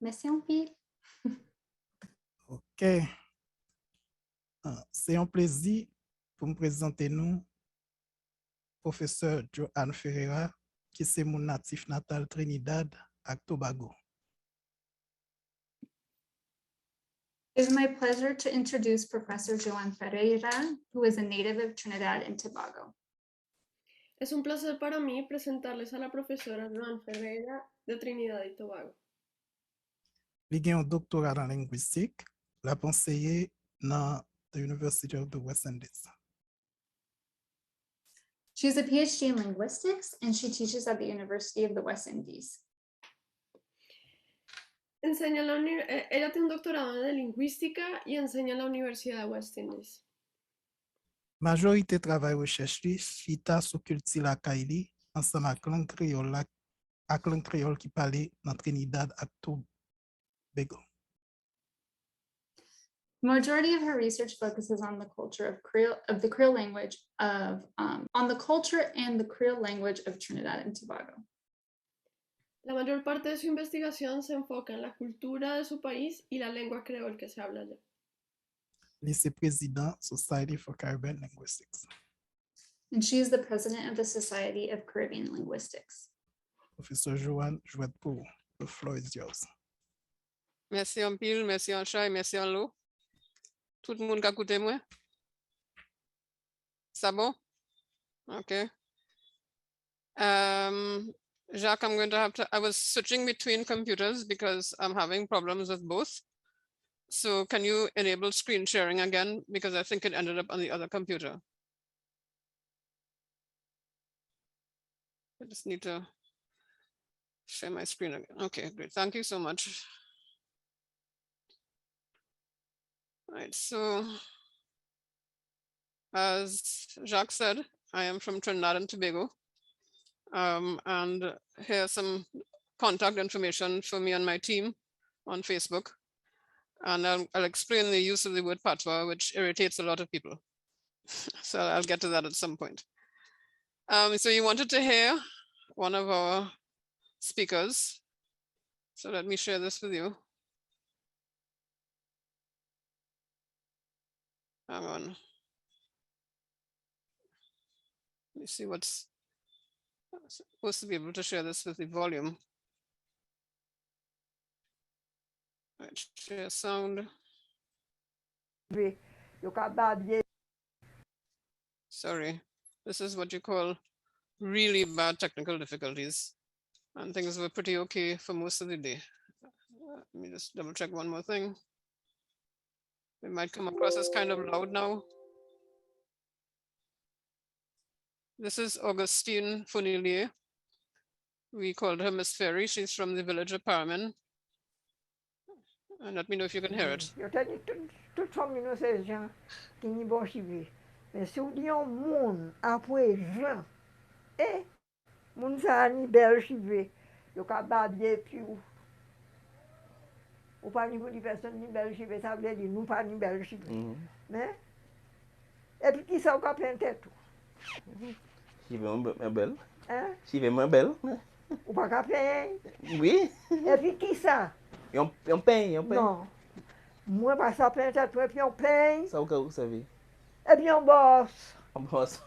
Merci en pile. OK. C'est un plaisir pour me présenter nous, professeur Joanne Ferreira, qui est mon natif natal Trinidad et Tobago. It's my pleasure to introduce Professor Joanne Ferreira, who is a native of Trinidad and Tobago. Es un placer para mí presentarles a la profesora Joanne Ferreira de Trinidad y Tobago. Il a un doctorat en linguistique, la conseillé dans the University of the West Indies. She has a PhD in linguistics, and she teaches at the University of the West Indies. Ella tiene un doctorado en lingüística y enseña en la Universidad de West Indies. Majorité travail recherche li, chita sou culture la Kaili, ensemble avec langue créole qui parlait dans Trinidad et Tobago. The majority of her research focuses on the culture of the Creole language on the culture and the Creole language of Trinidad and Tobago. La mayor parte de su investigación se enfoca en la cultura de su país y la lengua creol que se habla allá. Vice-président Society for Caribbean Linguistics. And she is the president of the Society of Caribbean Linguistics. Professeur Joanne, je vais pour the floor is yours. Merci en pile, merci en chat et merci en l'eau. Tout le monde qui a écouté moi? Ça bon? Okay. Jacques, I'm going to have to, I was switching between computers because I'm having problems with both. So can you enable screen sharing again? Because I think it ended up on the other computer. I just need to share my screen again. Okay, great. Thank you so much. All right, so as Jacques said, I am from Trinidad and Tobago. And here's some contact information for me and my team on Facebook. And I'll explain the use of the word patois, which irritates a lot of people. So I'll get to that at some point. So you wanted to hear one of our speakers. So let me share this with you. Hang on. Let me see what's supposed to be able to share this with the volume. Right, share sound. Sorry, this is what you call really bad technical difficulties. And things were pretty okay for most of the day. Let me just double check one more thing. It might come across as kind of loud now. This is Augustine Funilier. We called her Miss Ferry. She's from the village of Paramin. And let me know if you can hear it. Ou pas niveau de personne ni belle chive, ça veut dire nous pas ni belle chive. Mais et puis qui ça au cap tête tout. Chive est belle. Hein? Chive est belle. Ou pas cap. Oui. Et puis qui ça? On paye. Non. Moi pas ça plein tête et puis on paye. Ça vous savez. Et puis on bosse. On bosse.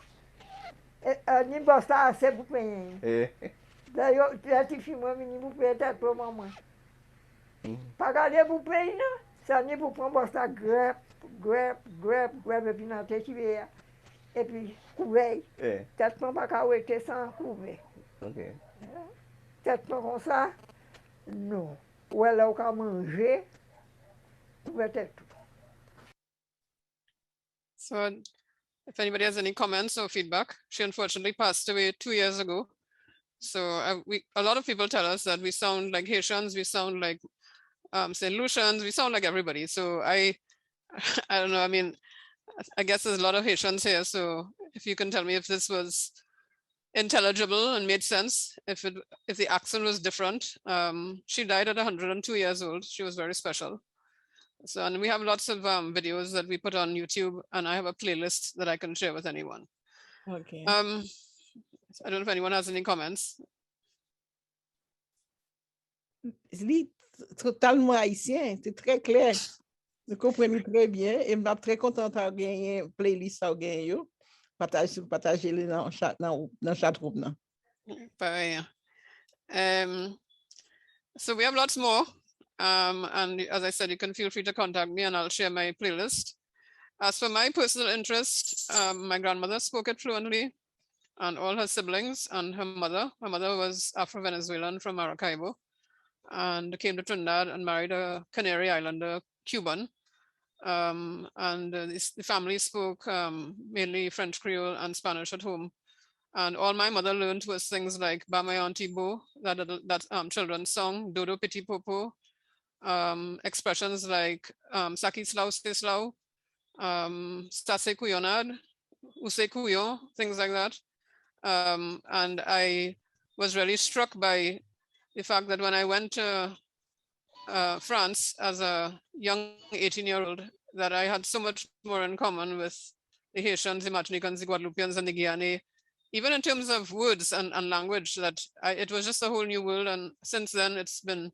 Et ni bosse ça assez pour payer. D'ailleurs, tu fais moi mini pour payer tête pour maman. Pas garder pour payer, non? Ça n'est pour prendre ça grep, et puis dans tes chivés. et puis couveille. Tête pas qu'à ouéter sans couver. OK. Tête pas comme ça, non. Ou elle a qu'à manger, peut-être tout. So if anybody has any comments or feedback, she unfortunately passed away 2 years ago. So a lot of people tell us that we sound like Haitians, we sound like Saint-Lucians, we sound like everybody. So I don't know, I mean, I guess there's a lot of Haitians here. So if you can tell me if this was intelligible and made sense, if the accent was different. She died at 102 years old. She was very special. So, and we have lots of videos that we put on YouTube, and I have a playlist that I can share with anyone. Okay. I don't know if anyone has any comments. C'est totalement haïtien, c'est très clair. Je comprends très bien et je suis très content de gagner une playlist à gagner. Partager dans chat room. So we have lots more. And as I said, you can feel free to contact me and I'll share my playlist. As for my personal interest, my grandmother spoke it fluently, and all her siblings and her mother. My mother was Afro-Venezuelan from Maracaibo and came to Trinidad and married a Canary Islander Cuban. And the family spoke mainly French Creole and Spanish at home. And all my mother learned was things like Ba My Auntie Bo, that children's song, Dodo Piti Popo, expressions like Saki Slau, Ste Slau, Stase Kuyonad, Use Kuyo, things like that. And I was really struck by the fact that when I went to France as a young 18-year-old, that I had so much more in common with the Haitians, the Martinicans, the Guadeloupeans, and the Guyanese, even in terms of words and language, that it was just a whole new world. And since then, it's been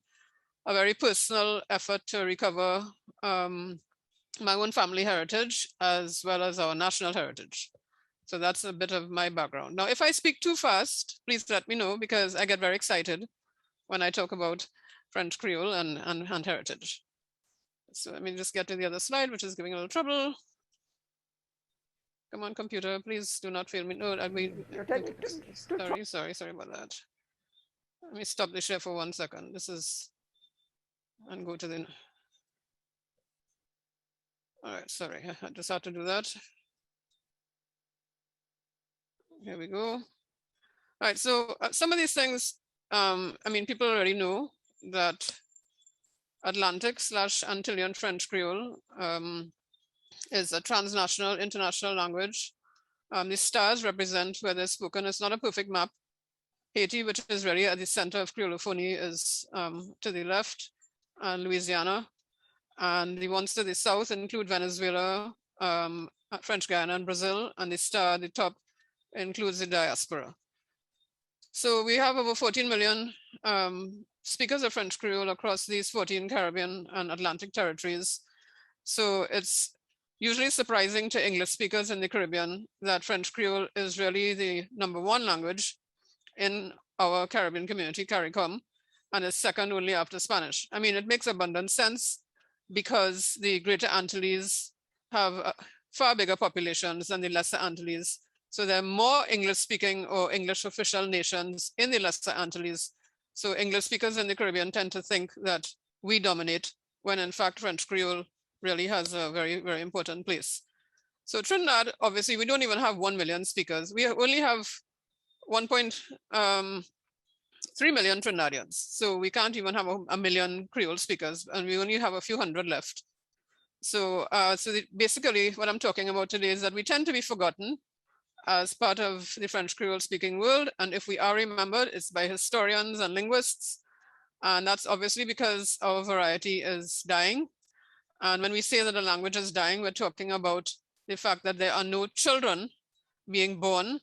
a very personal effort to recover my own family heritage as well as our national heritage. So that's a bit of my background. Now, if I speak too fast, please let me know, because I get very excited when I talk about French Creole and heritage. So let me just get to the other slide, which is giving a little trouble. Come on, computer, please do not fail me. No, sorry about that. Let me stop the share for 1 second. And go to the, all right, sorry, I just had to do that. Here we go. All right, so some of these things, I mean, people already know that Atlantic/Antillean French Creole is a transnational, international language. The stars represent where they're spoken. It's not a perfect map. Haiti, which is really at the center of Creolophony, is to the left, and Louisiana. And the ones to the south include Venezuela, French Guiana, and Brazil. And the star at the top includes the diaspora. So we have over 14 million speakers of French Creole across these 14 Caribbean and Atlantic territories. So it's usually surprising to English speakers in the Caribbean that French Creole is really the #1 language in our Caribbean community, CARICOM, and is second only after Spanish. I mean, it makes abundant sense because the Greater Antilles have far bigger populations than the Lesser Antilles. So there are more English-speaking or English official nations in the Lesser Antilles. So English speakers in the Caribbean tend to think that we dominate, when in fact French Creole really has a very, very important place. So Trinidad, obviously, we don't even have 1 million speakers. We only have 1.3 million Trinidadians. So we can't even have a million Creole speakers, and we only have a few hundred left. So, basically what I'm talking about today is that we tend to be forgotten as part of the French Creole speaking world. And if we are remembered, it's by historians and linguists. And that's obviously because our variety is dying. And when we say that a language is dying, we're talking about the fact that there are no children being born.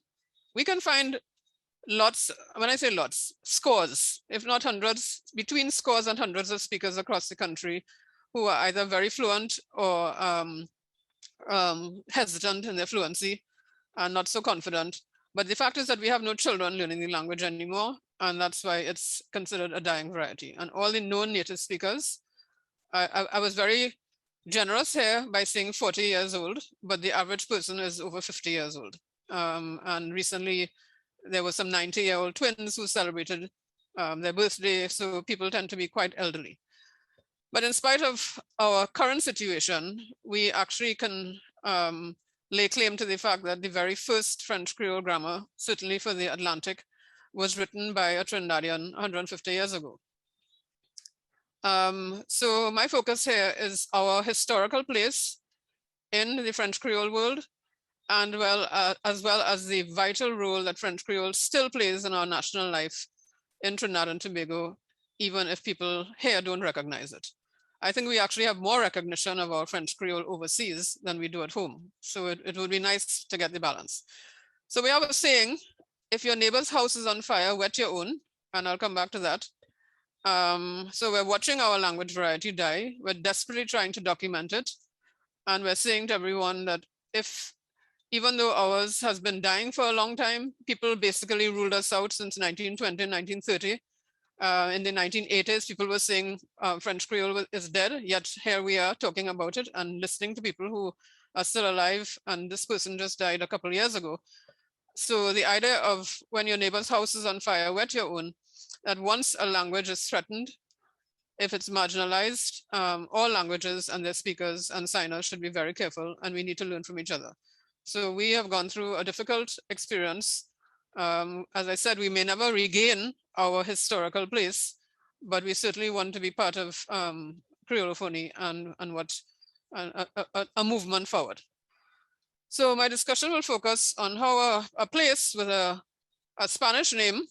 We can find lots, when I say lots, scores, if not hundreds, between scores and hundreds of speakers across the country who are either very fluent or hesitant in their fluency and not so confident. But the fact is that we have no children learning the language anymore, and that's why it's considered a dying variety. And all the known native speakers, I was very generous here by saying 40 years old, but the average person is over 50 years old. And recently, there were some 90-year-old twins who celebrated their birthday, so people tend to be quite elderly. But in spite of our current situation, we actually can lay claim to the fact that the very first French Creole grammar, certainly for the Atlantic, was written by a Trinidadian 150 years ago. So my focus here is our historical place in the French Creole world, and as well as the vital role that French Creole still plays in our national life in Trinidad and Tobago, even if people here don't recognize it. I think we actually have more recognition of our French Creole overseas than we do at home. So it would be nice to get the balance. So we have a saying, if your neighbor's house is on fire, wet your own, and I'll come back to that. So we're watching our language variety die. We're desperately trying to document it. And we're saying to everyone that even though ours has been dying for a long time, people basically ruled us out since 1920, 1930. In the 1980s, people were saying French Creole is dead, yet here we are talking about it and listening to people who are still alive. And this person just died a couple of years ago. So the idea of when your neighbor's house is on fire, wet your own, that once a language is threatened, if it's marginalized, all languages and their speakers and signers should be very careful, and we need to learn from each other. So we have gone through a difficult experience. As I said, we may never regain our historical place, but we certainly want to be part of Creolophony and a movement forward. So my discussion will focus on how a place with a Spanish name,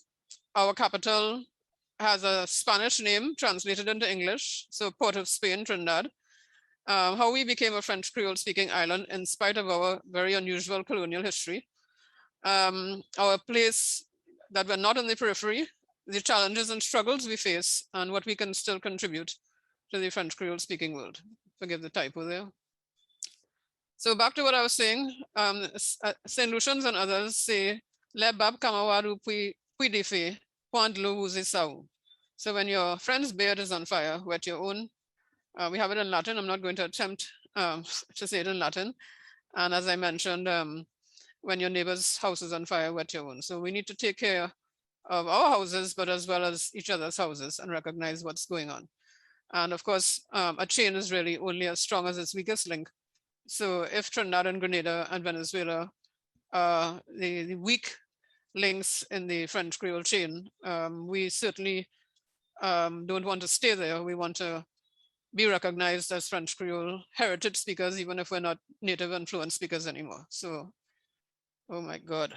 our capital has a Spanish name translated into English, so Port of Spain, Trinidad, how we became a French Creole speaking island in spite of our very unusual colonial history, our place that we're not in the periphery, the challenges and struggles we face, and what we can still contribute to the French Creole speaking world. Forgive the typo there. So back to what I was saying, St. Lucians and others say, Le bab kamawaru pui defe, point lo wuzi sau. So when your friend's beard is on fire, wet your own. We have it in Latin. I'm not going to attempt to say it in Latin. And as I mentioned, when your neighbor's house is on fire, wet your own. So we need to take care of our houses, but as well as each other's houses, and recognize what's going on. And of course, a chain is really only as strong as its weakest link. So if Trinidad and Grenada and Venezuela are the weak links in the French Creole chain, we certainly don't want to stay there. We want to be recognized as French Creole heritage speakers, even if we're not native and fluent speakers anymore. So, oh my God.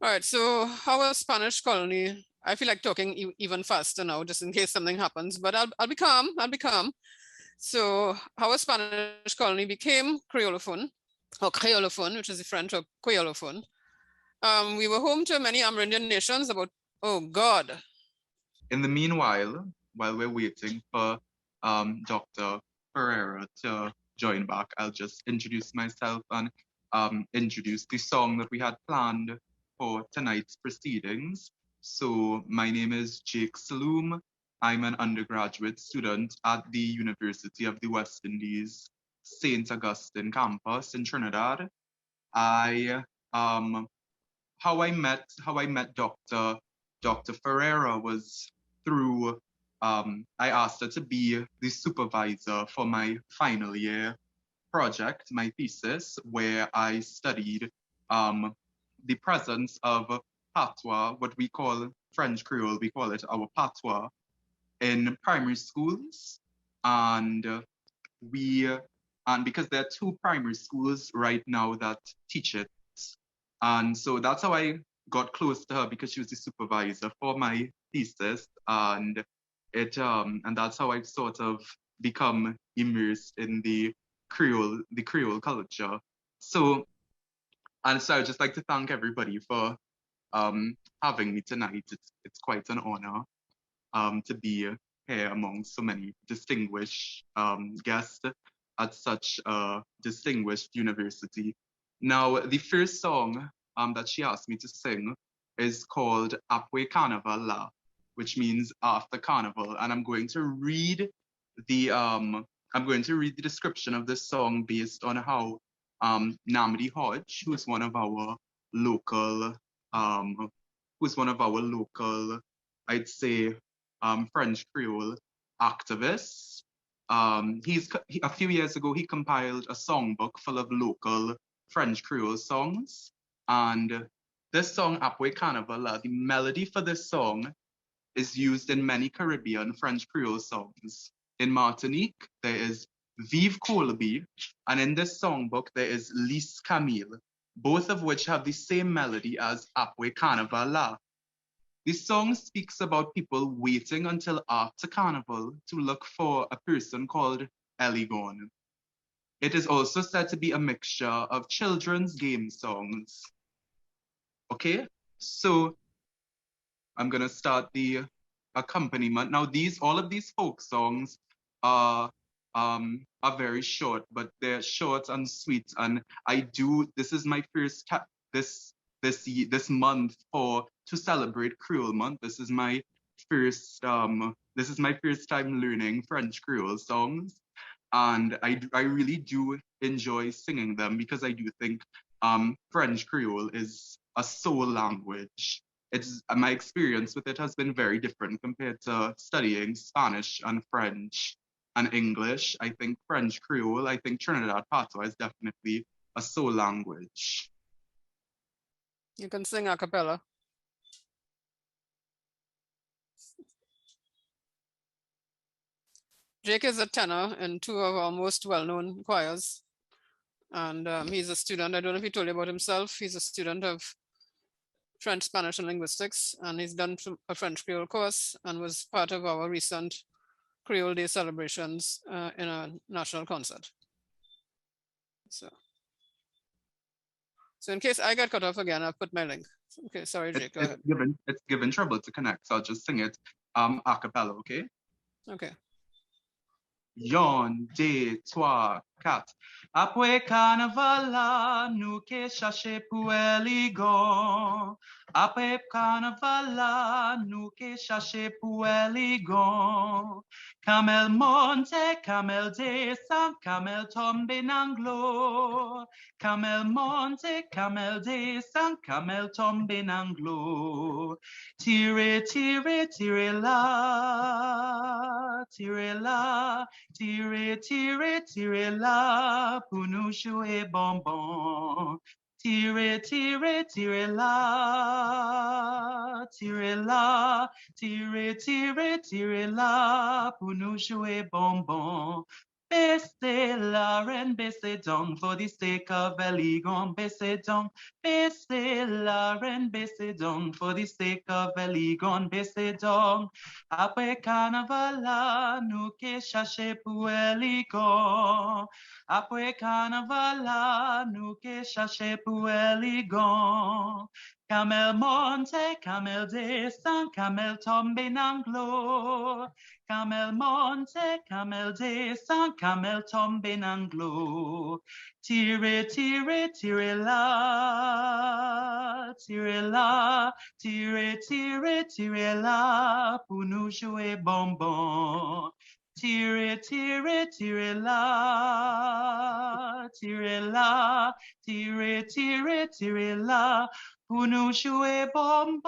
All right, so how a Spanish colony, I feel like talking even faster now, just in case something happens, but I'll be calm, I'll be calm. So how a Spanish colony became Creolophone, or Creolophone, which is the French of Creolophone. We were home to many Amerindian nations about, oh God. In the meanwhile, while we're waiting for Dr. Ferreira to join back, I'll just introduce myself and introduce the song that we had planned for tonight's proceedings. So my name is Jake Saloom. I'm an undergraduate student at the University of the West Indies, St. Augustine campus in Trinidad. How I met Dr. Ferreira was through, I asked her to be the supervisor for my final year project, my thesis, where I studied the presence of patois, what we call French Creole, we call it our patois, in primary schools. And because there are 2 primary schools right now that teach it. And so that's how I got close to her, because she was the supervisor for my thesis, and that's how I've sort of become immersed in the Creole culture. So I'd just like to thank everybody for having me tonight. It's quite an honor to be here among so many distinguished guests at such a distinguished university. Now, the first song that she asked me to sing is called Apwe Carnaval La, which means after carnival. And I'm going to read the I'm going to read the description of this song based on how Namdi Hodge, who's one of our local, I'd say, French Creole activists. A few years ago, he compiled a songbook full of local French Creole songs. And this song, Apwe Carnaval, the melody for this song is used in many Caribbean French Creole songs. In Martinique, there is Vive Colby, and in this songbook, there is Lys Camille, both of which have the same melody as Apwe Carnaval. The song speaks about people waiting until after Carnival to look for a person called Eligon. It is also said to be a mixture of children's game songs. Okay, so I'm gonna start the accompaniment. Now all of these folk songs are very short, but they're short and sweet. And this is my first this month to celebrate Creole Month. This is my first time learning French Creole songs, and I really do enjoy singing them because I do think French Creole is a soul language. My experience with it has been very different compared to studying Spanish and French and English. I think French Creole, I think Trinidad Patois is definitely a soul language. You can sing a cappella. Jake is a tenor in two of our most well-known choirs. And he's a student, I don't know if he told you about himself, he's a student of French, Spanish, and linguistics, and he's done a French Creole course and was part of our recent Creole Day celebrations in a national concert. So in case I get cut off again, I'll put my link. Okay, sorry, Jake, go ahead. It's given trouble to connect, so I'll just sing it a cappella, okay? Okay. Yon, deux, trois, quatre. Apwe carnaval, nous que chercher pour Eligon. Apwe carnaval, nous que chercher pour Eligon. Camel monte, camel descend, camel tombe n'anglo. Camel monte, camel descend, camel tombe n'anglo. Tire, tire, tire la, tire la. Tire, tire, tire la, pour nous jouer bonbon. Tire, tire, tire la, tire la. Tire, tire, tire la, pour nous jouer bonbon. Baissez la reine, baissez donc, for the sake of Eligon, baissez donc. Baissez la reine, baissez donc, for the sake of Eligon, baissez donc. Après carnaval, nous que chercher pour Eligon. Après carnaval, nous que chercher pour Eligon. Camel monte, camel descend, camel tombe n'anglo. Camel monte, camel descend, camel tombe n'anglo. Tire, tire, tire la, tire la. Tire, tire, tire la, pour nous jouer bonbon. Tire, tire, tire la, tire la. Tire, tire, tire la, pour nous jouer bonbon.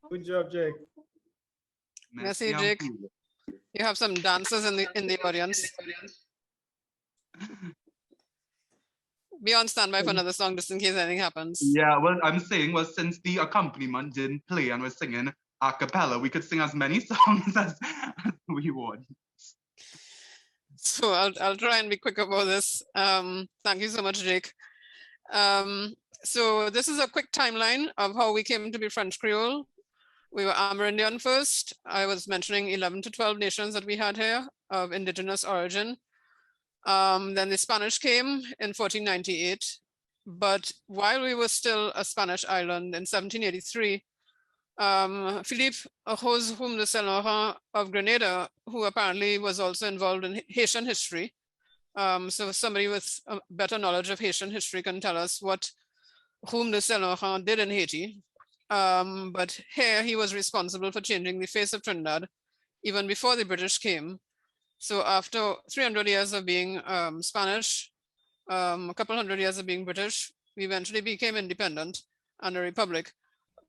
Good job, Jake. Merci, Jake. You have some dancers in the audience. Be on standby for another song just in case anything happens. Yeah, well, I'm saying, since the accompaniment didn't play and we're singing a cappella, we could sing as many songs as we want. So I'll try and be quick about this. Thank you so much, Jake. So this is a quick timeline of how we came to be French Creole. We were Amerindian first. I was mentioning 11 to 12 nations that we had here of indigenous origin. Then the Spanish came in 1498. But while we were still a Spanish island in 1783, Philippe Rose-Hume de Saint-Laurent of Grenada, who apparently was also involved in Haitian history. So somebody with a better knowledge of Haitian history can tell us what Hume de Saint-Laurent did in Haiti. But here he was responsible for changing the face of Trinidad, even before the British came. So after 300 years of being Spanish, a couple hundred years of being British, we eventually became independent and a republic.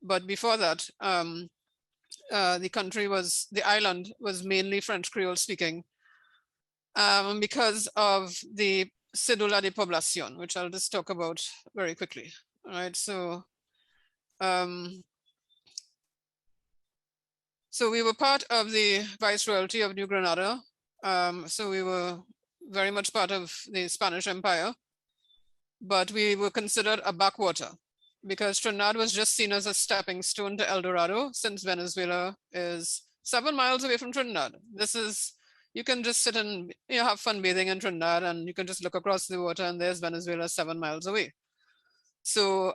But before that, the island was mainly French Creole speaking because of the cédula de población, which I'll just talk about very quickly. All right, so we were part of the Viceroyalty of New Granada. So we were very much part of the Spanish Empire, but we were considered a backwater because Trinidad was just seen as a stepping stone to El Dorado, since Venezuela is 7 miles away from Trinidad. You can just sit and have fun bathing in Trinidad, and you can just look across the water and there's Venezuela 7 miles away. So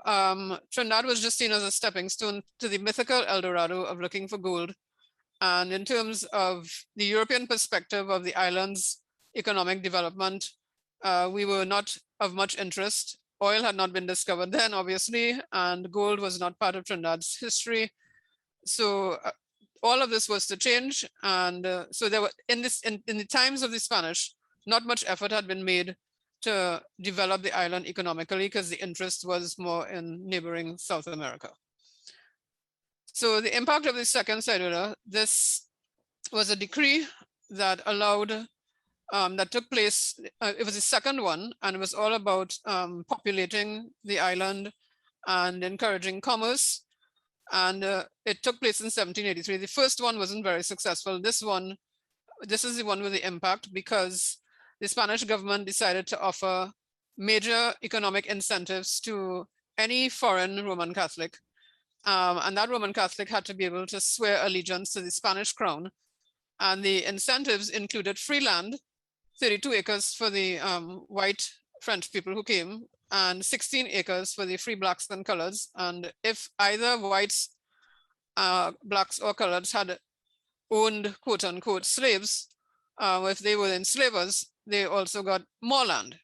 Trinidad was just seen as a stepping stone to the mythical El Dorado of looking for gold. And in terms of the European perspective of the island's economic development, we were not of much interest. Oil had not been discovered then, obviously, and gold was not part of Trinidad's history. So all of this was to change. And so there were, in the times of the Spanish, not much effort had been made to develop the island economically because the interest was more in neighboring South America. So the impact of the second cédula, this was a decree that allowed, that took place, it was the second one, and it was all about populating the island and encouraging commerce. And it took place in 1783. The first one wasn't very successful. This is the one with the impact because the Spanish government decided to offer major economic incentives to any foreign Roman Catholic. And that Roman Catholic had to be able to swear allegiance to the Spanish crown. And the incentives included free land, 32 acres for the white French people who came, and 16 acres for the free blacks and coloreds. And if either whites, blacks or coloreds had owned quote unquote slaves, if they were enslavers, they also got more land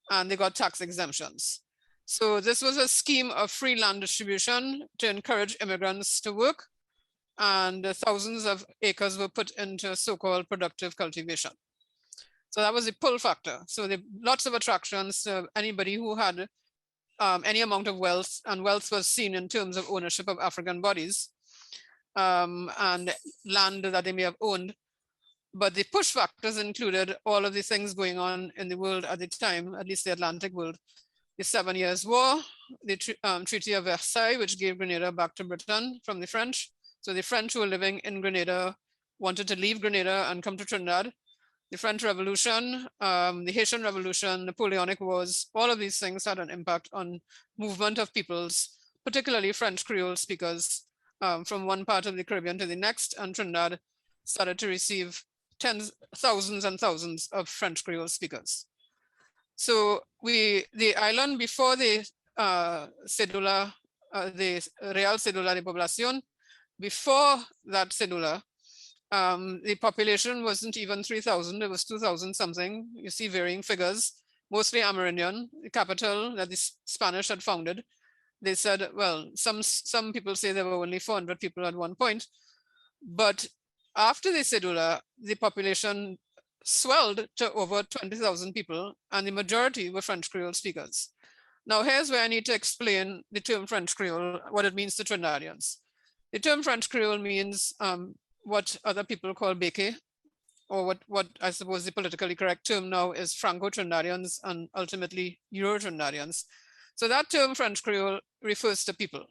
and they got tax exemptions. So this was a scheme of free land distribution to encourage immigrants to work, and thousands of acres were put into so-called productive cultivation. So that was the pull factor. So there lots of attractions to anybody who had any amount of wealth, and wealth was seen in terms of ownership of African bodies and land that they may have owned. But the push factors included all of the things going on in the world at the time, at least the Atlantic world. The 7 Years' War, the Treaty of Versailles, which gave Grenada back to Britain from the French. So the French who were living in Grenada wanted to leave Grenada and come to Trinidad. The French Revolution, the Haitian Revolution, Napoleonic Wars, all of these things had an impact on movement of peoples, particularly French Creole speakers from one part of the Caribbean to the next, and Trinidad started to receive thousands and thousands of French Creole speakers. So the island before the cédula, the Real Cédula de Población, before that cédula, the population wasn't even 3,000, it was 2,000 something. You see varying figures, mostly Amerindian, the capital that the Spanish had founded. They said, well, some people say there were only 400 people at one point, but after the cédula, the population swelled to over 20,000 people, and the majority were French Creole speakers. Now, here's where I need to explain the term French Creole, what it means to Trinidadians. The term French Creole means what other people call Beke, or what I suppose the politically correct term now is Franco-Trinidadians and ultimately Euro-Trinidadians. So that term French Creole refers to people.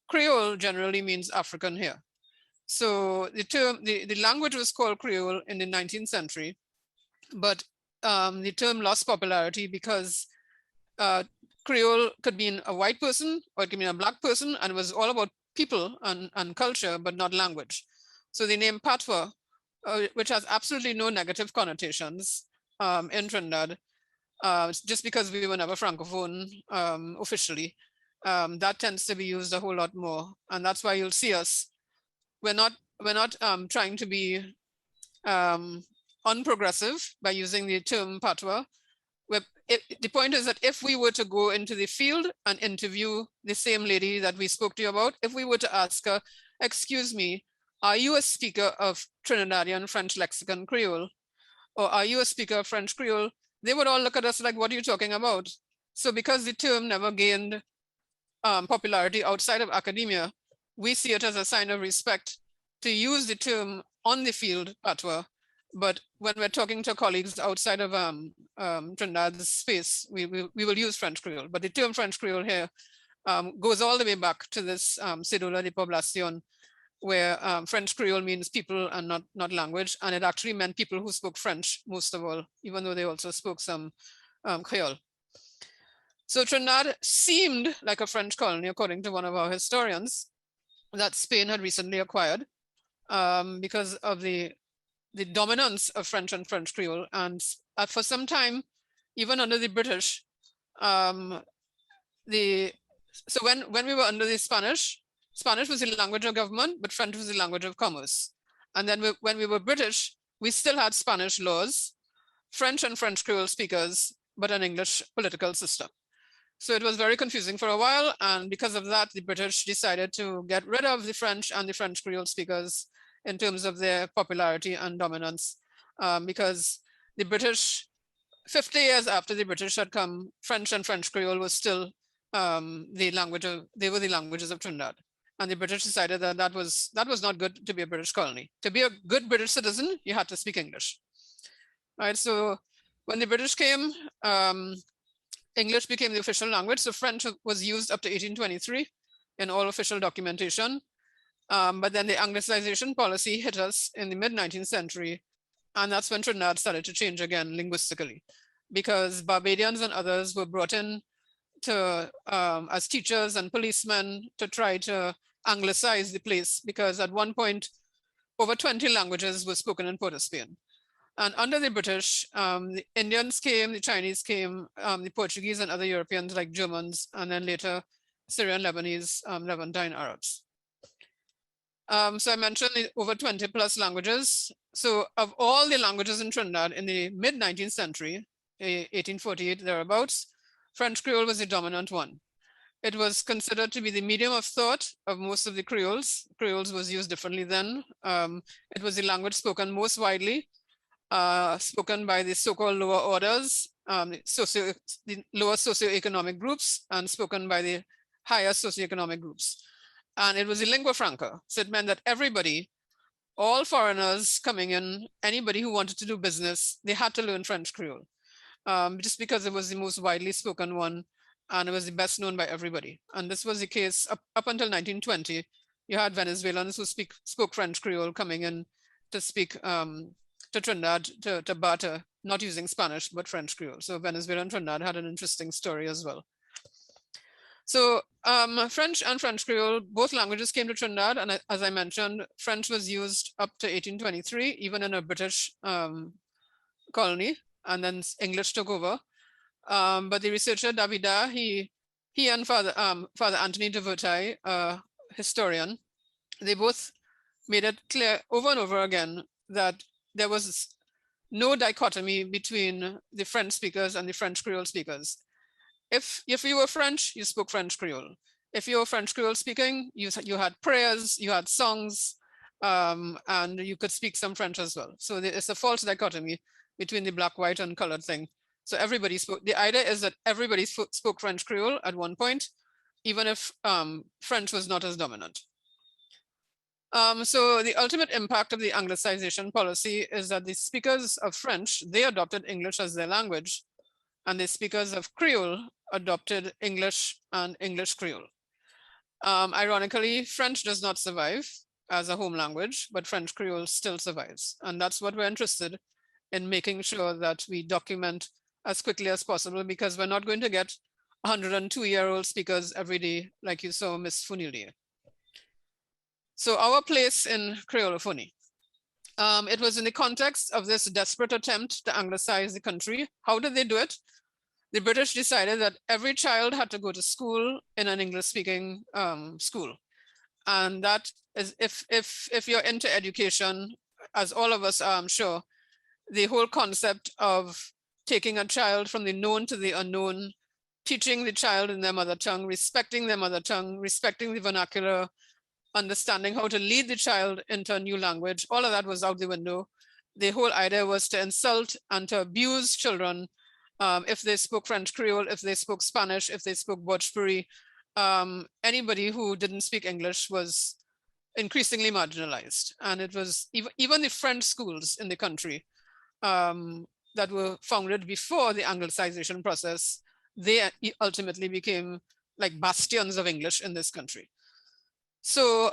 Creole generally means African here. So the language was called Creole in the 19th century, but the term lost popularity because Creole could mean a white person or it could mean a black person, and it was all about people and culture, but not language. So the name Patois, which has absolutely no negative connotations in Trinidad, just because we were never Francophone officially, that tends to be used a whole lot more. And that's why you'll see us. We're not trying to be unprogressive by using the term Patois. The point is that if we were to go into the field and interview the same lady that we spoke to you about, if we were to ask her, excuse me, are you a speaker of Trinidadian French lexicon Creole? Or are you a speaker of French Creole? They would all look at us like, what are you talking about? So because the term never gained popularity outside of academia, we see it as a sign of respect to use the term on the field patois. But when we're talking to colleagues outside of Trinidad's space, we will use French Creole. But the term French Creole here goes all the way back to this cédula de población, where French Creole means people and not language. And it actually meant people who spoke French, most of all, even though they also spoke some Creole. So Trinidad seemed like a French colony, according to one of our historians, that Spain had recently acquired because of the dominance of French and French Creole. And for some time, even under the British, so when we were under the Spanish was the language of government, but French was the language of commerce. And then when we were British, we still had Spanish laws, French and French Creole speakers, but an English political system. So it was very confusing for a while. And because of that, the British decided to get rid of the French and the French Creole speakers in terms of their popularity and dominance, because the British, 50 years after the British had come, French and French Creole was still they were the languages of Trinidad. And the British decided that that was not good to be a British colony. To be a good British citizen, you had to speak English. Right, so when the British came, English became the official language. So French was used up to 1823 in all official documentation. But then the Anglicization policy hit us in the mid-19th century. And that's when Trinidad started to change again linguistically, because Barbadians and others were brought in to as teachers and policemen to try to Anglicize the place, because at one point, over 20 languages were spoken in Port of Spain. And under the British, the Indians came, the Chinese came, the Portuguese and other Europeans like Germans, and then later Syrian, Lebanese, Levantine Arabs. So I mentioned the over 20 plus languages. So of all the languages in Trinidad in the mid-19th century, 1848 thereabouts, French Creole was the dominant one. It was considered to be the medium of thought of most of the Creoles. Creoles was used differently then. It was the language spoken most widely, spoken by the so-called lower orders, the lower socioeconomic groups, and spoken by the higher socioeconomic groups. And it was a lingua franca. So it meant that everybody, all foreigners coming in, anybody who wanted to do business, they had to learn French Creole, just because it was the most widely spoken one and it was the best known by everybody. And this was the case up until 1920. You had Venezuelans who spoke French Creole coming in to speak to Trinidad, to barter, not using Spanish, but French Creole. So Venezuela and Trinidad had an interesting story as well. So French and French Creole, both languages came to Trinidad. And as I mentioned, French was used up to 1823, even in a British colony, and then English took over. But the researcher Davida, he and Father Anthony de Vertaille, historian, they both made it clear over and over again that there was no dichotomy between the French speakers and the French Creole speakers. If you were French, you spoke French Creole. If you were French Creole speaking, you had prayers, you had songs, and you could speak some French as well. So it's a false dichotomy between the black, white, and colored thing. So everybody spoke. The idea is that everybody spoke French Creole at one point, even if French was not as dominant. So the ultimate impact of the Anglicization policy is that the speakers of French, they adopted English as their language, and the speakers of Creole adopted English and English Creole. Ironically, French does not survive as a home language, but French Creole still survives. And that's what we're interested in, making sure that we document as quickly as possible, because we're not going to get 102-year-old speakers every day, like you saw Miss Funilier. So our place in Creolophonie. It was in the context of this desperate attempt to Anglicize the country. How did they do it? The British decided that every child had to go to school in an English-speaking school. And that is, if you're into education, as all of us are, I'm sure, the whole concept of taking a child from the known to the unknown, teaching the child in their mother tongue, respecting their mother tongue, respecting the vernacular, understanding how to lead the child into a new language, all of that was out the window. The whole idea was to insult and to abuse children if they spoke French Creole, if they spoke Spanish, if they spoke Bhojpuri. Anybody who didn't speak English was increasingly marginalized. And it was even the French schools in the country that were founded before the Anglicization process, they ultimately became like bastions of English in this country. So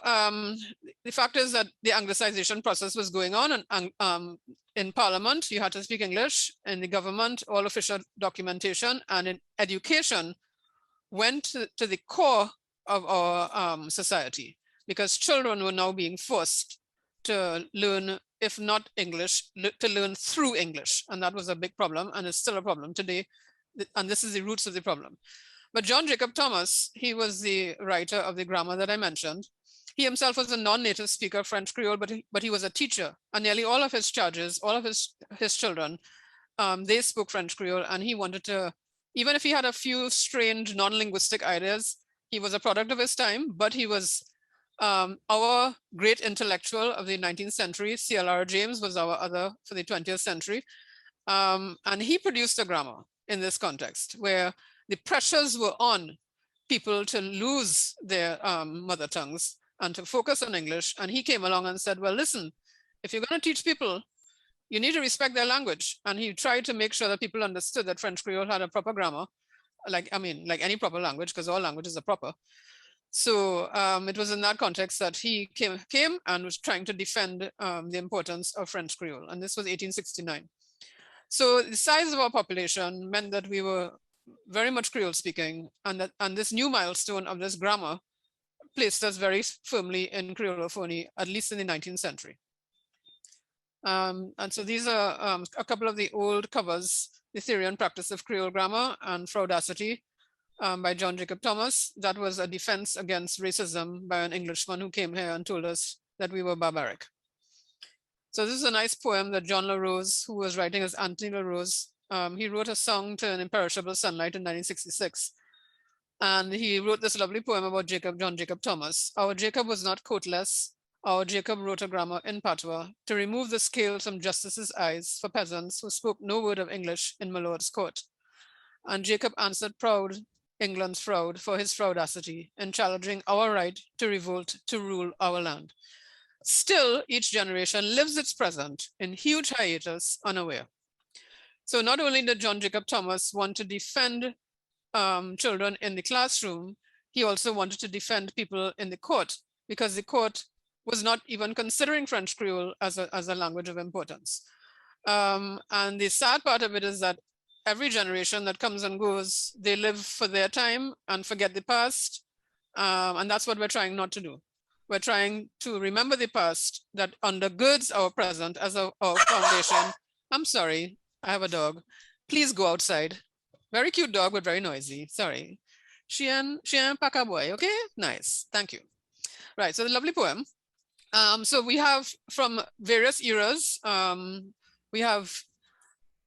the fact is that the Anglicization process was going on, and in Parliament, you had to speak English. In the government, all official documentation, and in education went to the core of our society, because children were now being forced to learn, if not English, to learn through English. And that was a big problem, and it's still a problem today. And this is the roots of the problem. But John Jacob Thomas, he was the writer of the grammar that I mentioned. He himself was a non-native speaker of French Creole, but he was a teacher. And nearly all of his charges, all of his children, they spoke French Creole. And he wanted to, even if he had a few strange non-linguistic ideas, he was a product of his time, but he was our great intellectual of the 19th century. C.L.R. James was our other for the 20th century. And he produced a grammar in this context where the pressures were on people to lose their mother tongues and to focus on English. And he came along and said, well, listen, if you're going to teach people, you need to respect their language. And he tried to make sure that people understood that French Creole had a proper grammar, like any proper language, because all languages are proper. So it was in that context that he came and was trying to defend the importance of French Creole. And this was 1869. So the size of our population meant that we were very much Creole speaking, and this new milestone of this grammar placed us very firmly in Creolophony, at least in the 19th century. And so these are a couple of the old covers, The Theory and Practice of Creole Grammar and Fraudacity by John Jacob Thomas. That was a defense against racism by an Englishman who came here and told us that we were barbaric. So this is a nice poem that John LaRose, who was writing as Anthony LaRose, he wrote a song to an imperishable sunlight in 1966. And he wrote this lovely poem about John Jacob Thomas. Our Jacob was not coatless. Our Jacob wrote a grammar in patois to remove the scales from justice's eyes for peasants who spoke no word of English in my lord's court. And Jacob answered proud England's fraud for his fraudacity in challenging our right to revolt to rule our land. Still, each generation lives its present in huge hiatus, unaware. So not only did John Jacob Thomas want to defend children in the classroom, he also wanted to defend people in the court, because the court was not even considering French Creole as a language of importance. And the sad part of it is that every generation that comes and goes, they live for their time and forget the past. And that's what we're trying not to do. We're trying to remember the past that undergirds our present as our foundation. I'm sorry, I have a dog. Please go outside. Very cute dog, but very noisy. Sorry. Chien Pakaboy, okay? Nice, thank you. Right, so the lovely poem. So we have from various eras, we have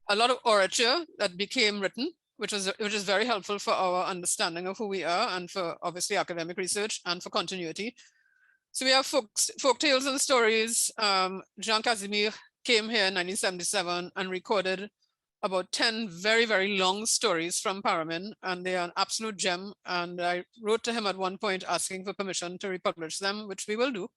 a lot of orature that became written, which is very helpful for our understanding of who we are and for obviously academic research and for continuity. So we have folk tales and stories. Jean Casimir came here in 1977 and recorded about 10 very, very long stories from Paramin, and they are an absolute gem. And I wrote to him at one point asking for permission to republish them, which we will do.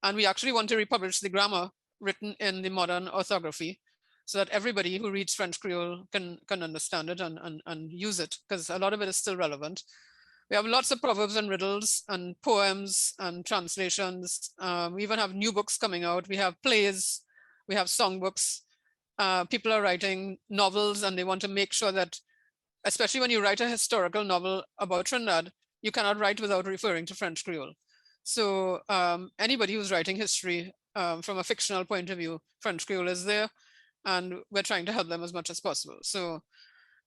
And we actually want to republish the grammar written in the modern orthography so that everybody who reads French Creole can understand it and use it, because a lot of it is still relevant. We have lots of proverbs and riddles and poems and translations. We even have new books coming out. We have plays, we have songbooks. People are writing novels, and they want to make sure that, especially when you write a historical novel about Trinidad, you cannot write without referring to French Creole. So anybody who's writing history from a fictional point of view, French Creole is there, and we're trying to help them as much as possible. So,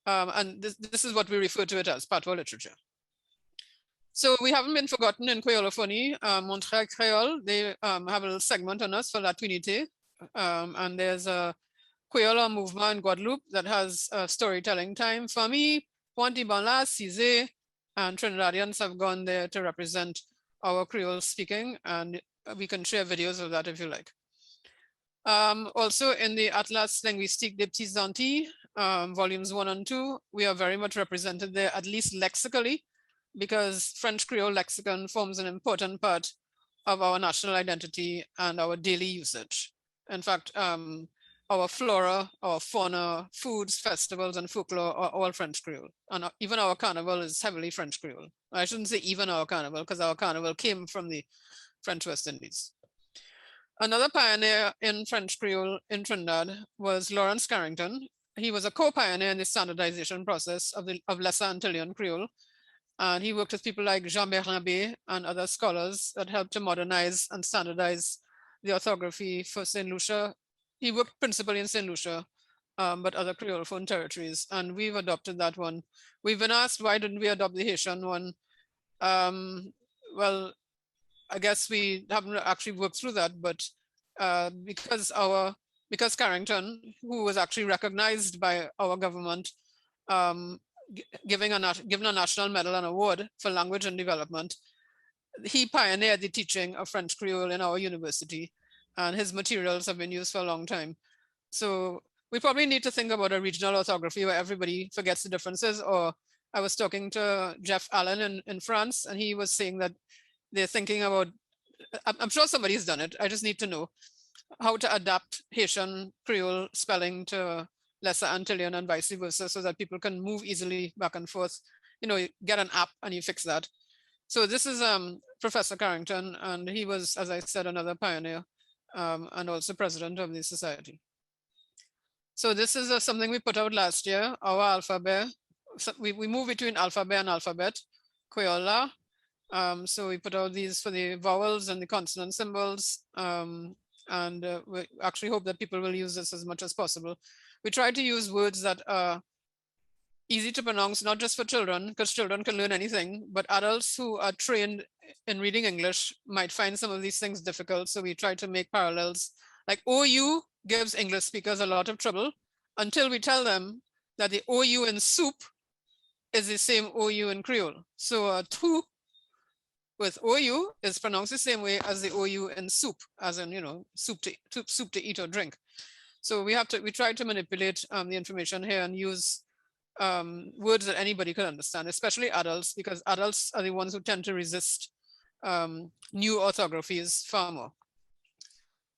and this is what we refer to it as, patois literature. So we haven't been forgotten in Creolophony. Montréal Kreyòl, they have a little segment on us for La Trinité. And there's a Creole movement in Guadeloupe that has a storytelling time. Famille, Pointe Ban La, Cizé, and Trinidadians have gone there to represent our Creole speaking, and we can share videos of that if you like. Also in the Atlas Linguistique des Petites Antilles, volumes 1 and 2, we are very much represented there, at least lexically, because French Creole lexicon forms an important part of our national identity and our daily usage. In fact, our flora, our fauna, foods, festivals, and folklore are all French Creole. And even our carnival is heavily French Creole. I shouldn't say even our carnival, because our carnival came from the French West Indies. Another pioneer in French Creole in Trinidad was Lawrence Carrington. He was a co-pioneer in the standardization process of Lesser Antillean Creole. And he worked with people like Jean Bernabé and other scholars that helped to modernize and standardize the orthography for Saint-Lucia. He worked principally in Saint-Lucia, but other Creolophone territories. And we've adopted that one. We've been asked, why didn't we adopt the Haitian one? Well, I guess we haven't actually worked through that, but because Carrington, who was actually recognized by our government, given a national medal and award for language and development, he pioneered the teaching of French Creole in our university, and his materials have been used for a long time. So we probably need to think about a regional orthography where everybody forgets the differences. Or I was talking to Jeff Allen in France, and he was saying that they're thinking about, I'm sure somebody's done it, I just need to know how to adapt Haitian Creole spelling to Lesser Antillean and vice versa, so that people can move easily back and forth. You know, you get an app and you fix that. So this is Professor Carrington, and he was, as I said, another pioneer and also president of the society. So this is something we put out last year, our alphabet. So we move between alphabet and alphabet, Kreyòl. So we put out these for the vowels and the consonant symbols, and we actually hope that people will use this as much as possible. We try to use words that are easy to pronounce, not just for children, because children can learn anything, but adults who are trained in reading English might find some of these things difficult. So we try to make parallels. Like OU gives English speakers a lot of trouble until we tell them that the OU in soup is the same OU in Creole. So tout with OU is pronounced the same way as the OU in soup, as in, you know, soup to eat or drink. So we try to manipulate the information here and use words that anybody could understand, especially adults, because adults are the ones who tend to resist new orthographies far more.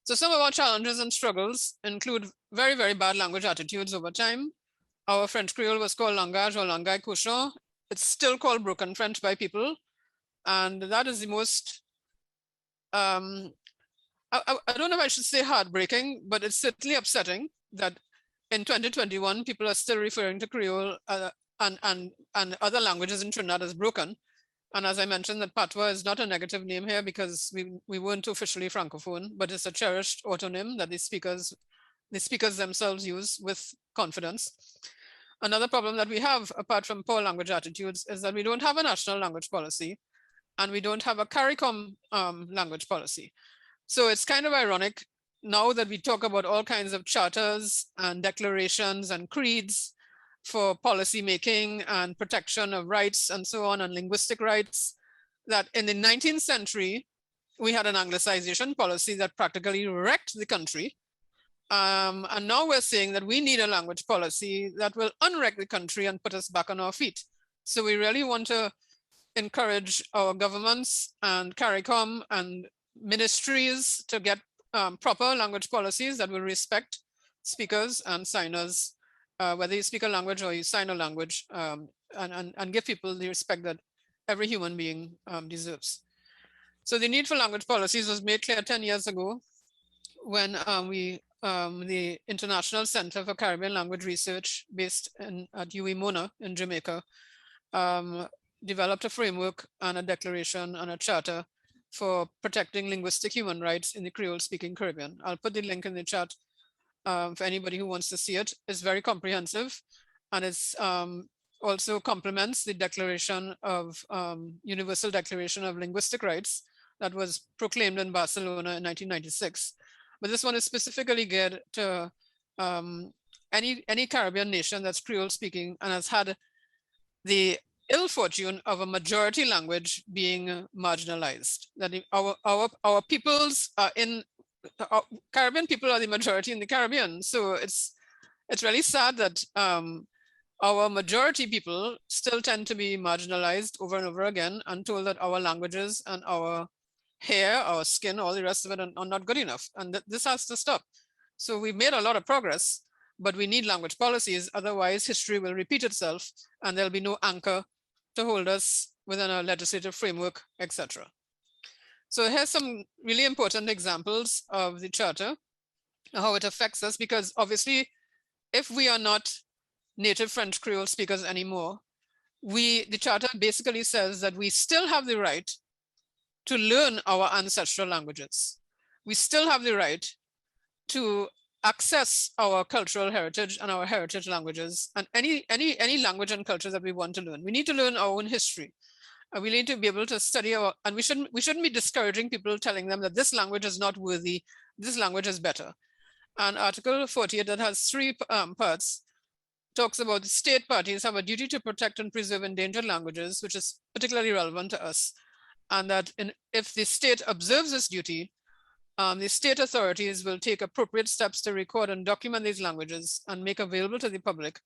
So some of our challenges and struggles include very, very bad language attitudes over time. Our French Creole was called langage or langage cochon. It's still called broken French by people. And that is the most, I don't know if I should say heartbreaking, but it's certainly upsetting that in 2021, people are still referring to Creole and other languages in Trinidad as broken. And as I mentioned, that Patois is not a negative name here because we weren't officially Francophone, but it's a cherished autonym that the speakers themselves use with confidence. Another problem that we have, apart from poor language attitudes, is that we don't have a national language policy and we don't have a CARICOM language policy. So it's kind of ironic now that we talk about all kinds of charters and declarations and creeds for policy making and protection of rights and so on, and linguistic rights, that in the 19th century, we had an Anglicization policy that practically wrecked the country. And now we're saying that we need a language policy that will unwreck the country and put us back on our feet. So we really want to encourage our governments and CARICOM and ministries to get proper language policies that will respect speakers and signers, whether you speak a language or you sign a language, and give people the respect that every human being deserves. So the need for language policies was made clear 10 years ago when the International Center for Caribbean Language Research, based at Mona in Jamaica, developed a framework and a declaration and a charter for protecting linguistic human rights in the Creole-speaking Caribbean. I'll put the link in the chat for anybody who wants to see it. It's very comprehensive, and it's also complements the Declaration of Universal Declaration of Linguistic Rights that was proclaimed in Barcelona in 1996. But this one is specifically geared to any Caribbean nation that's Creole speaking and has had the ill fortune of a majority language being marginalized. That our peoples are Caribbean people are the majority in the Caribbean. So it's really sad that our majority people still tend to be marginalized over and over again and told that our languages and our hair, our skin, all the rest of it are not good enough. And this has to stop. So we've made a lot of progress, but we need language policies. Otherwise, history will repeat itself and there'll be no anchor to hold us within a legislative framework, etc. So here's some really important examples of the Charter, how it affects us, because obviously, if we are not native French Creole speakers anymore, the Charter basically says that we still have the right to learn our ancestral languages. We still have the right to access our cultural heritage and our heritage languages and any language and culture that we want to learn. We need to learn our own history. And we need to be able to study and we shouldn't be discouraging people, telling them that this language is not worthy, this language is better. And Article 48, that has 3 parts, talks about the state parties have a duty to protect and preserve endangered languages, which is particularly relevant to us. And that if the state observes this duty, the state authorities will take appropriate steps to record and document these languages and make available to the public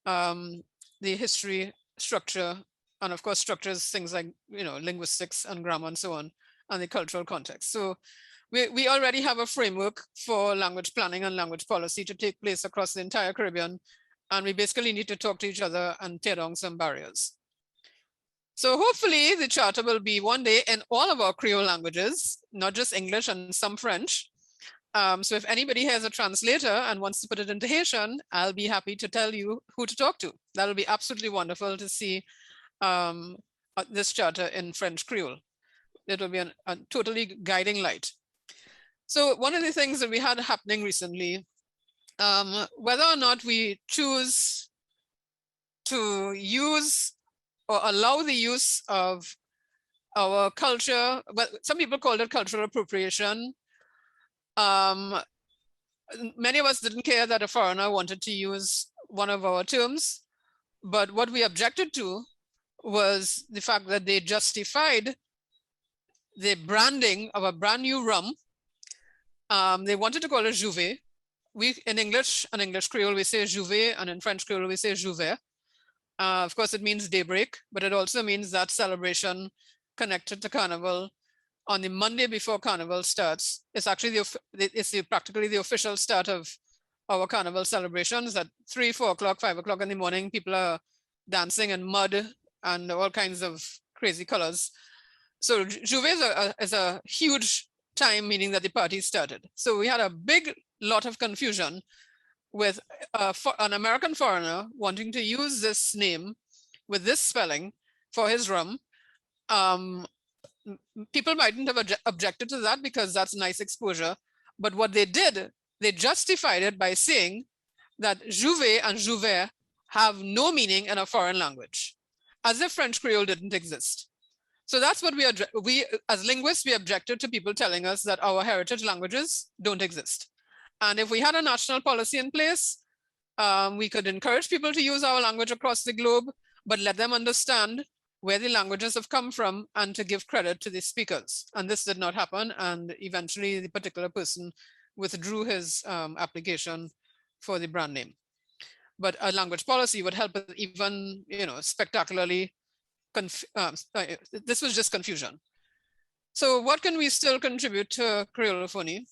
the history, structure, and of course structures, things like linguistics and grammar and so on, and the cultural context. So we already have a framework for language planning and language policy to take place across the entire Caribbean, and we basically need to talk to each other and tear down some barriers. So hopefully the Charter will be one day in all of our Creole languages, not just English and some French. So if anybody has a translator and wants to put it into Haitian, I'll be happy to tell you who to talk to. That'll be absolutely wonderful to see this Charter in French Creole. It will be a totally guiding light. So one of the things that we had happening recently, whether or not we choose to use or allow the use of our culture, but some people called it cultural appropriation. Many of us didn't care that a foreigner wanted to use one of our terms, but what we objected to was the fact that they justified the branding of a brand new rum. They wanted to call it Jouvet. In English and English Creole, we say Jouvet, and in French Creole, we say Jouvert. Of course, it means daybreak, but it also means that celebration connected to Carnival on the Monday before Carnival starts. It's actually practically the official start of our Carnival celebrations. At 3, 4 o'clock, 5 o'clock in the morning, people are dancing in mud and all kinds of crazy colors. So Jouvet is a huge time, meaning that the party started. So we had a big lot of confusion with an American foreigner wanting to use this name with this spelling for his rum. People mightn't have objected to that because that's nice exposure. But what they did, they justified it by saying that Jouvet and Jouvert have no meaning in a foreign language, as if French Creole didn't exist. So that's what we as linguists, we objected to people telling us that our heritage languages don't exist. And if we had a national policy in place, we could encourage people to use our language across the globe, but let them understand where the languages have come from and to give credit to the speakers. And this did not happen. And eventually the particular person withdrew his application for the brand name. But a language policy would help even, spectacularly. This was just confusion. So what can we still contribute to Creolophony?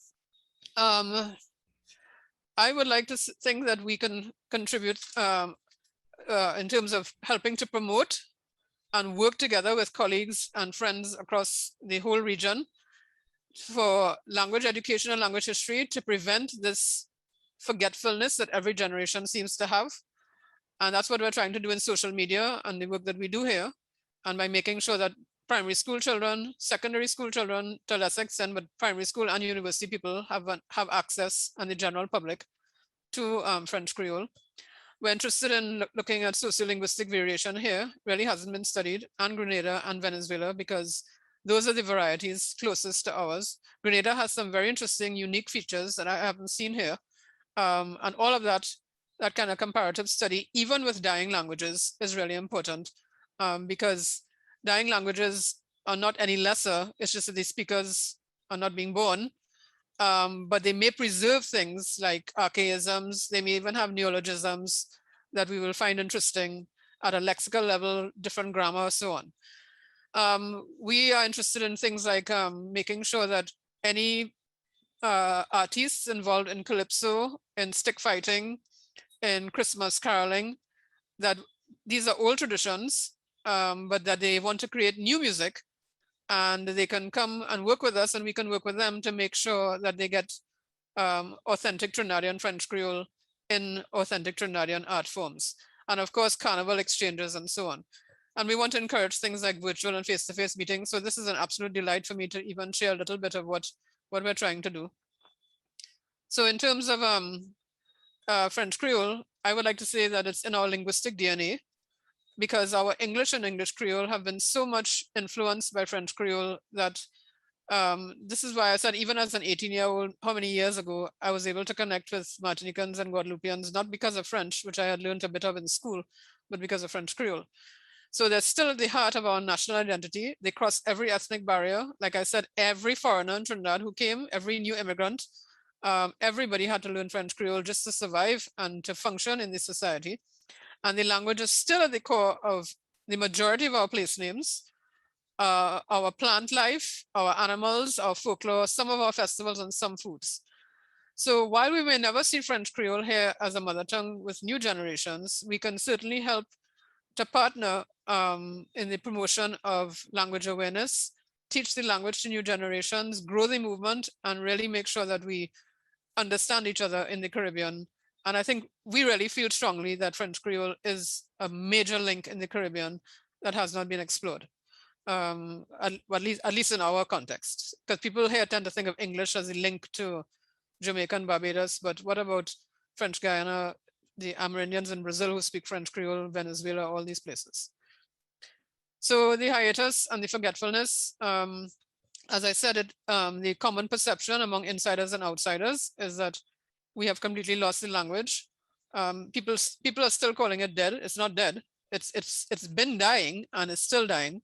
I would like to think that we can contribute in terms of helping to promote and work together with colleagues and friends across the whole region for language education and language history to prevent this forgetfulness that every generation seems to have. And that's what we're trying to do in social media and the work that we do here. And by making sure that primary school children, secondary school children, to a lesser extent, but primary school and university people have access, and the general public, to French Creole. We're interested in looking at sociolinguistic variation here, really hasn't been studied, and Grenada and Venezuela, because those are the varieties closest to ours. Grenada has some very interesting, unique features that I haven't seen here. And all of that kind of comparative study, even with dying languages, is really important. because dying languages are not any lesser. It's just that the speakers are not being born, but they may preserve things like archaisms. They may even have neologisms that we will find interesting at a lexical level, different grammar, so on. We are interested in things like making sure that any artists involved in calypso, in stick fighting, in Christmas caroling, that these are old traditions, but that they want to create new music, and they can come and work with us, and we can work with them to make sure that they get authentic Trinidadian French Creole in authentic Trinidadian art forms. And of course, carnival exchanges and so on. And we want to encourage things like virtual and face-to-face meetings. So this is an absolute delight for me to even share a little bit of what we're trying to do. So in terms of French Creole, I would like to say that it's in our linguistic DNA, because our English and English Creole have been so much influenced by French Creole that this is why I said, even as an 18-year-old, how many years ago, I was able to connect with Martinicans and Guadeloupeans, not because of French, which I had learned a bit of in school, but because of French Creole. So they're still at the heart of our national identity. They cross every ethnic barrier. Like I said, every foreigner in Trinidad who came, every new immigrant, everybody had to learn French Creole just to survive and to function in the society. And the language is still at the core of the majority of our place names, our plant life, our animals, our folklore, some of our festivals, and some foods. So while we may never see French Creole here as a mother tongue with new generations, we can certainly help to partner in the promotion of language awareness, teach the language to new generations, grow the movement, and really make sure that we understand each other in the Caribbean. And I think we really feel strongly that French Creole is a major link in the Caribbean that has not been explored, at least in our context. Because people here tend to think of English as a link to Jamaica and Barbados, but what about French Guyana, the Amerindians in Brazil who speak French Creole, Venezuela, all these places. So the hiatus and the forgetfulness, as I said, the common perception among insiders and outsiders is that we have completely lost the language. People are still calling it dead. It's not dead. It's been dying and it's still dying.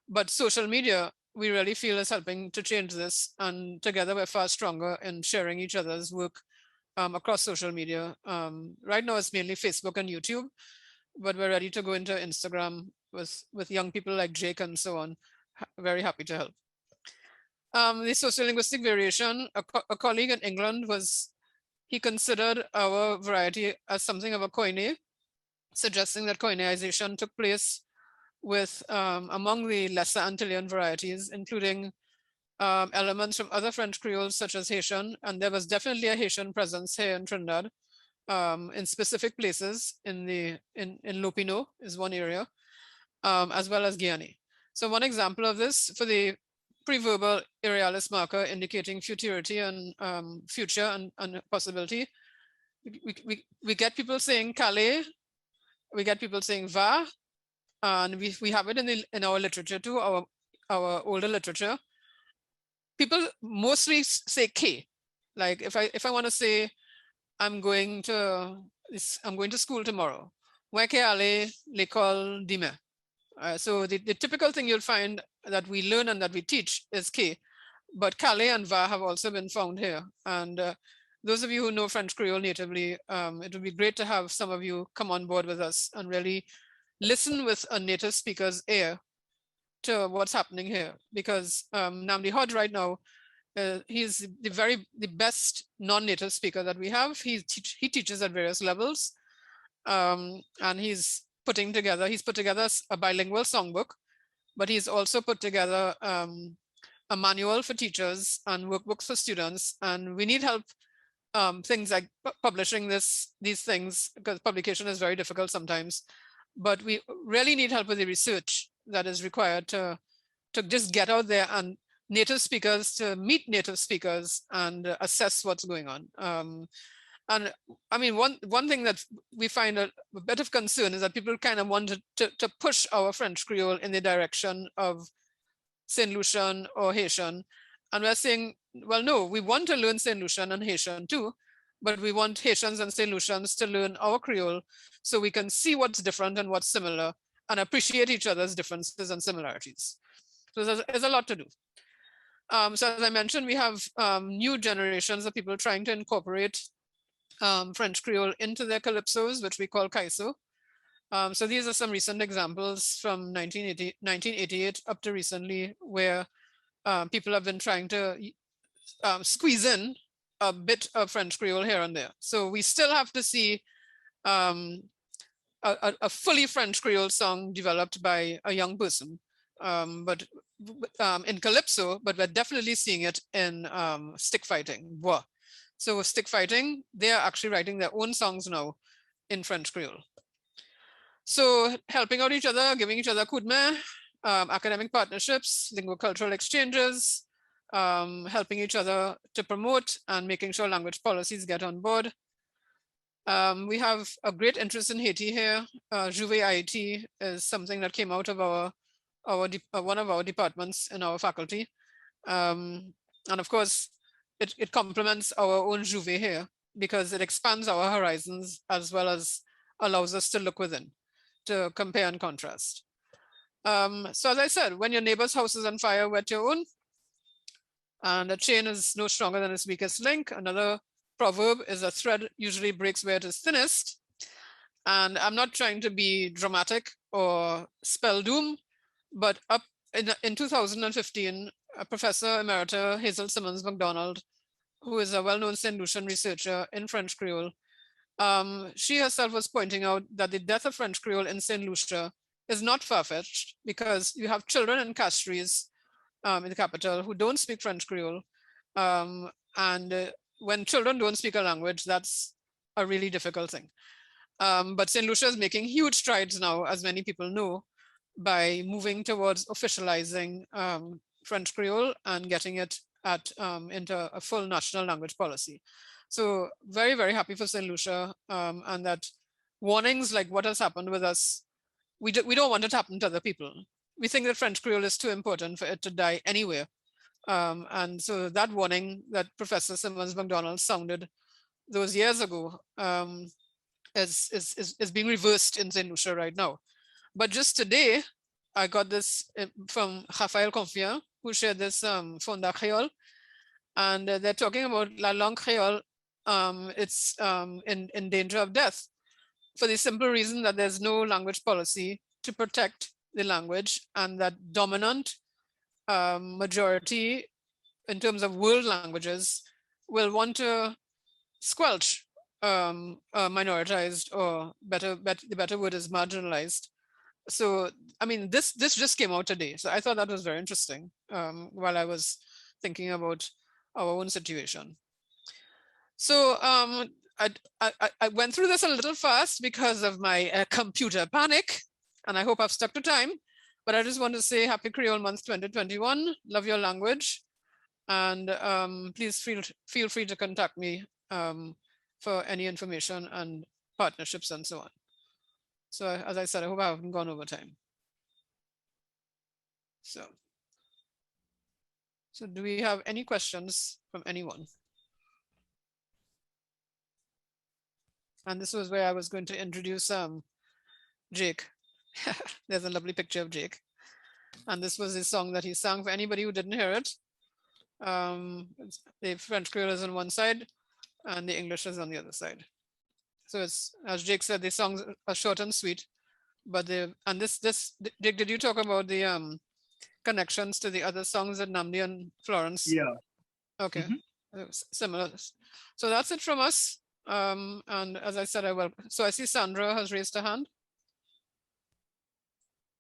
But social media, we really feel, is helping to change this. And together we're far stronger in sharing each other's work across social media. Right now it's mainly Facebook and YouTube, but we're ready to go into Instagram with young people like Jake and so on. Very happy to help. The sociolinguistic variation, a colleague in England he considered our variety as something of a koine, suggesting that koineization took place with among the lesser Antillean varieties, including elements from other French Creoles such as Haitian, and there was definitely a Haitian presence here in Trinidad in specific places in Lopino is one area, as well as Guiane. So one example of this for the preverbal arealis marker indicating futurity and future and possibility, we get people saying Calais, we get people saying va, and we have it in our literature too, our older literature. People mostly say K. Like if I want to say I'm going to school tomorrow, where que aller l'école demain? So the typical thing you'll find that we learn and that we teach is K, but Calais and va have also been found here. And those of you who know French Creole natively, it would be great to have some of you come on board with us and really listen with a native speaker's ear to what's happening here. Because Namdi Hodge right now, he's the best non-native speaker that we have. He teaches at various levels, and he's put together a bilingual songbook, but he's also put together a manual for teachers and workbooks for students. And we need help, things like publishing these things, because publication is very difficult sometimes. But we really need help with the research that is required to just get out there and native speakers to meet native speakers and assess what's going on. And I mean, one thing that we find a bit of concern is that people kind of want to push our French Creole in the direction of Saint-Lucian or Haitian. And we're saying, well, no, we want to learn Saint-Lucian and Haitian too, but we want Haitians and Saint-Lucians to learn our Creole so we can see what's different and what's similar and appreciate each other's differences and similarities. So there's a lot to do. So as I mentioned, we have new generations of people trying to incorporate French Creole into their calypsos, which we call kaiso. So these are some recent examples from 1988 up to recently, where people have been trying to squeeze in a bit of French Creole here and there. So we still have to see a fully French Creole song developed by a young person, but in calypso, but we're definitely seeing it in stick fighting, bois. So with stick fighting, they're actually writing their own songs now in French Creole. So helping out each other, giving each other coup de main, academic partnerships, linguocultural exchanges, helping each other to promote and making sure language policies get on board. We have a great interest in Haiti here. Jouven Ayiti is something that came out of one of our departments in our faculty. And of course, it complements our own Jouven here because it expands our horizons as well as allows us to look within, to compare and contrast. So as I said, when your neighbor's house is on fire, wet your own. And a chain is no stronger than its weakest link. Another proverb is a thread usually breaks where it is thinnest. And I'm not trying to be dramatic or spell doom, but up in 2015, Professor Emerita Hazel Simmons McDonald, who is a well-known St. Lucian researcher in French Creole, she herself was pointing out that the death of French Creole in St. Lucia is not far-fetched because you have children in castries in the capital who don't speak French Creole. When children don't speak a language, that's a really difficult thing. But St. Lucia is making huge strides now, as many people know, by moving towards officializing French Creole and getting it into a full national language policy. So very, very happy for St. Lucia, and that warnings like what has happened with us, we don't want it to happen to other people. We think that French Creole is too important for it to die anywhere. And so that warning that Professor Simmons McDonald sounded those years ago is being reversed in St. Lucia right now. But just today, I got this from Raphaël Confiant, who shared this Fonda Kreyòl, and they're talking about La Langue Créole. It's in danger of death for the simple reason that there's no language policy to protect the language, and that dominant majority in terms of world languages will want to squelch minoritized, or the better word is marginalized. So, I mean, this just came out today. So I thought that was very interesting while I was thinking about our own situation. So I went through this a little fast because of my computer panic, and I hope I've stuck to time. But I just want to say Happy Creole Month 2021. Love your language. And please feel free to contact me for any information and partnerships and so on. So as I said, I hope I haven't gone over time. So do we have any questions from anyone? And this was where I was going to introduce Jake. There's a lovely picture of Jake. And this was his song that he sang. For anybody who didn't hear it, the French Creole is on one side and the English is on the other side. So it's, as Jake said, the songs are short and sweet, but Jake, did you talk about the connections to the other songs that Namdi and Florence? Yeah. Okay, similar. So that's it from us. And as I said, so I see Sandra has raised her hand.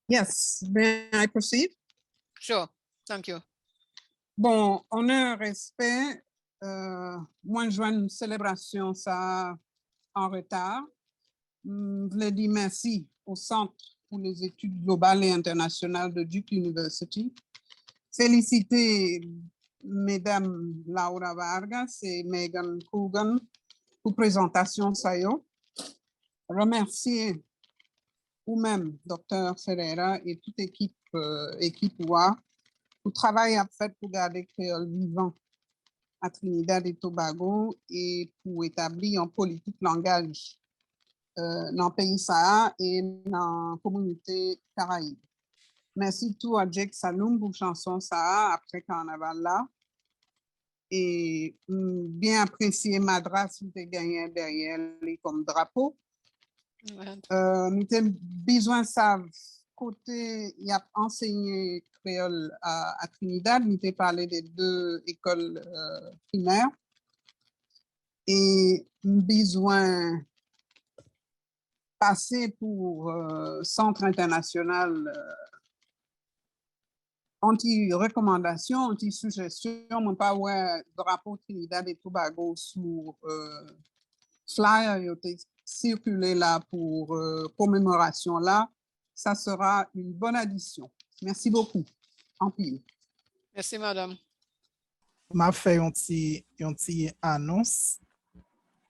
Yes, may I proceed? Sure, thank you. Bon, honneur, respect. Moi, je vois une célébration ça en retard. Je voulais dire merci au Centre pour les études globales et internationales de Duke University. Féliciter Mesdames Laura Vargas et Megan Coogan pour présentation ça yo. Remercier ou-même Dr. Ferreira et toute équipe WA pour le travail à fait pour garder créole vivant à Trinidad et Tobago et pour établir une politique langage dans le pays ça et dans la communauté Caraïbe. Merci tout à Jake Saloum pour chanson ça après carnaval là. Et bien apprécié Madras qui a gagné derrière lui comme drapeau. Nous avons besoin de savoir côté, il a enseigné créole à Trinidad, nous avons parlé des 2 écoles primaires. Et besoin passer pour centre international anti-recommandation, anti-suggestion, on pas ouais drapeau Trinidad et Tobago sur flyer qui ont circulé là pour commémoration là, ça sera une bonne addition. Merci beaucoup. En pile. Merci, madame. M'a fait une petite annonce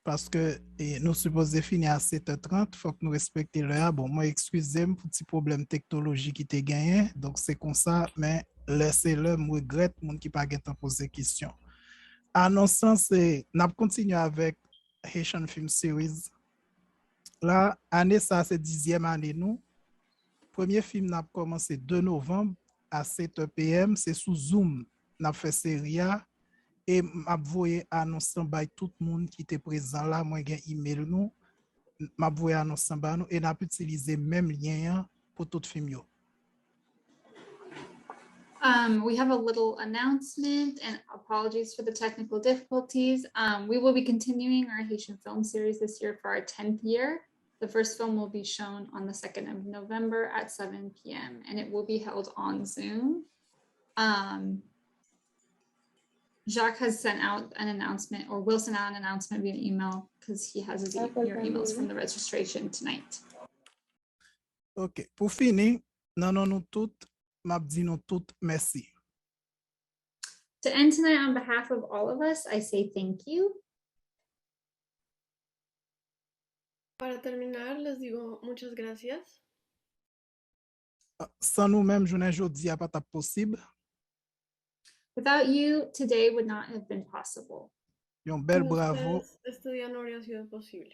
parce que nous supposons finir à 7h30, il faut que nous respections l'heure. Bon, moi, excusez-moi pour petit problème technologique qui était gagné, donc c'est comme ça, mais laissez-le, je regrette les gens qui n'ont pas posé question. Annonçant, c'est, nous continuons avec Haitian Film Series. Là, année ça, c'est 10e année nous. Premier film n'a commencé 2 novembre à 7h PM, c'est sous Zoom. N'a fait série et m'a voyé annoncer by tout le monde qui était présent là, moi j'ai email nous, m'a voyé annoncer by nous et n'a pu utiliser même lien pour tout film yo. We have a little announcement and apologies for the technical difficulties. We will be continuing our Haitian film series this year for our 10th year. The first film will be shown on the 2nd of November at 7 p.m. and it will be held on Zoom. Jacques has sent out an announcement or will send out an announcement via email because he has your emails from the registration tonight. OK. Pour finir, nous toutes, m'a dit nous toutes merci. To end tonight, on behalf of all of us, I say thank you. Para terminar, les digo muchas gracias. Sans nous-mêmes, journée aujourd'hui a pas possible. Without you, today would not have been possible. Un bel bravo. Este día no habría sido posible.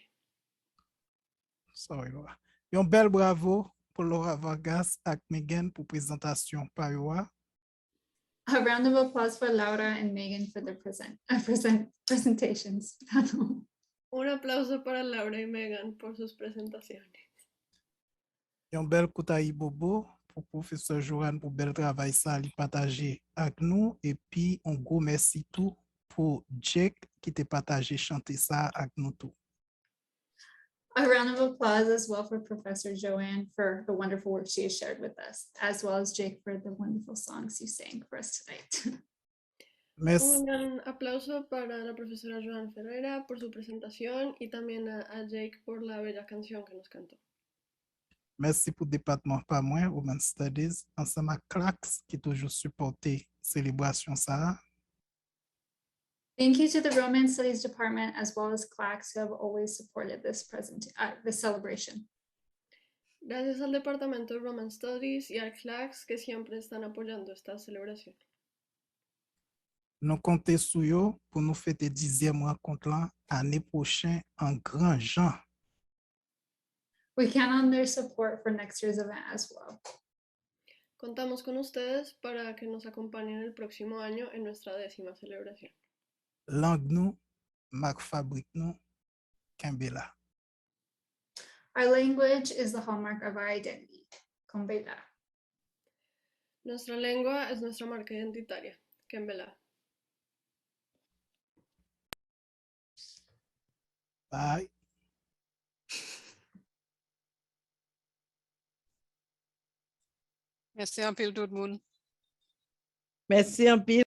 Sorry, Laura. Un bel bravo pour Laura Vargas et Megan pour présentation par Yoa. A round of applause for Laura and Megan for their presentations. Un aplauso para Laura y Megan por sus presentaciones. Un bel koutaï bobo pour professeur Jounen pour bel travail ça li partager avec nous et puis un gros merci tout pour Jake qui t'a partagé chanter ça avec nous tout. A round of applause as well for Professor Jounen for the wonderful work she has shared with us, as well as Jake for the wonderful songs you sang for us tonight. Merci. Un aplauso para la profesora Joan Ferreira por su presentación y también a Jake por la bella canción que nos cantó. Merci pour le département par moi, Women Studies, ensemble avec Clax qui toujours supporté célébration ça. Thank you to the Romance Studies Department as well as CLACS who have always supported this celebration. Gracias al Departamento de Romance Studies y al CLACS que siempre están apoyando esta celebración. Nous comptons sur eux pour nous fêter 10e rencontre l'année prochaine en grand Jean. We count on their support for next year's event as well. Contamos con ustedes para que nos acompañen el próximo año en nuestra 10ª celebración. Langue nous, marque fabrique nous, Kembela. Our language is the hallmark of our identity, Kembela. Nuestra lengua es nuestra marca identitaria, Kembela. Bye. Merci un peu tout le monde. Merci un peu.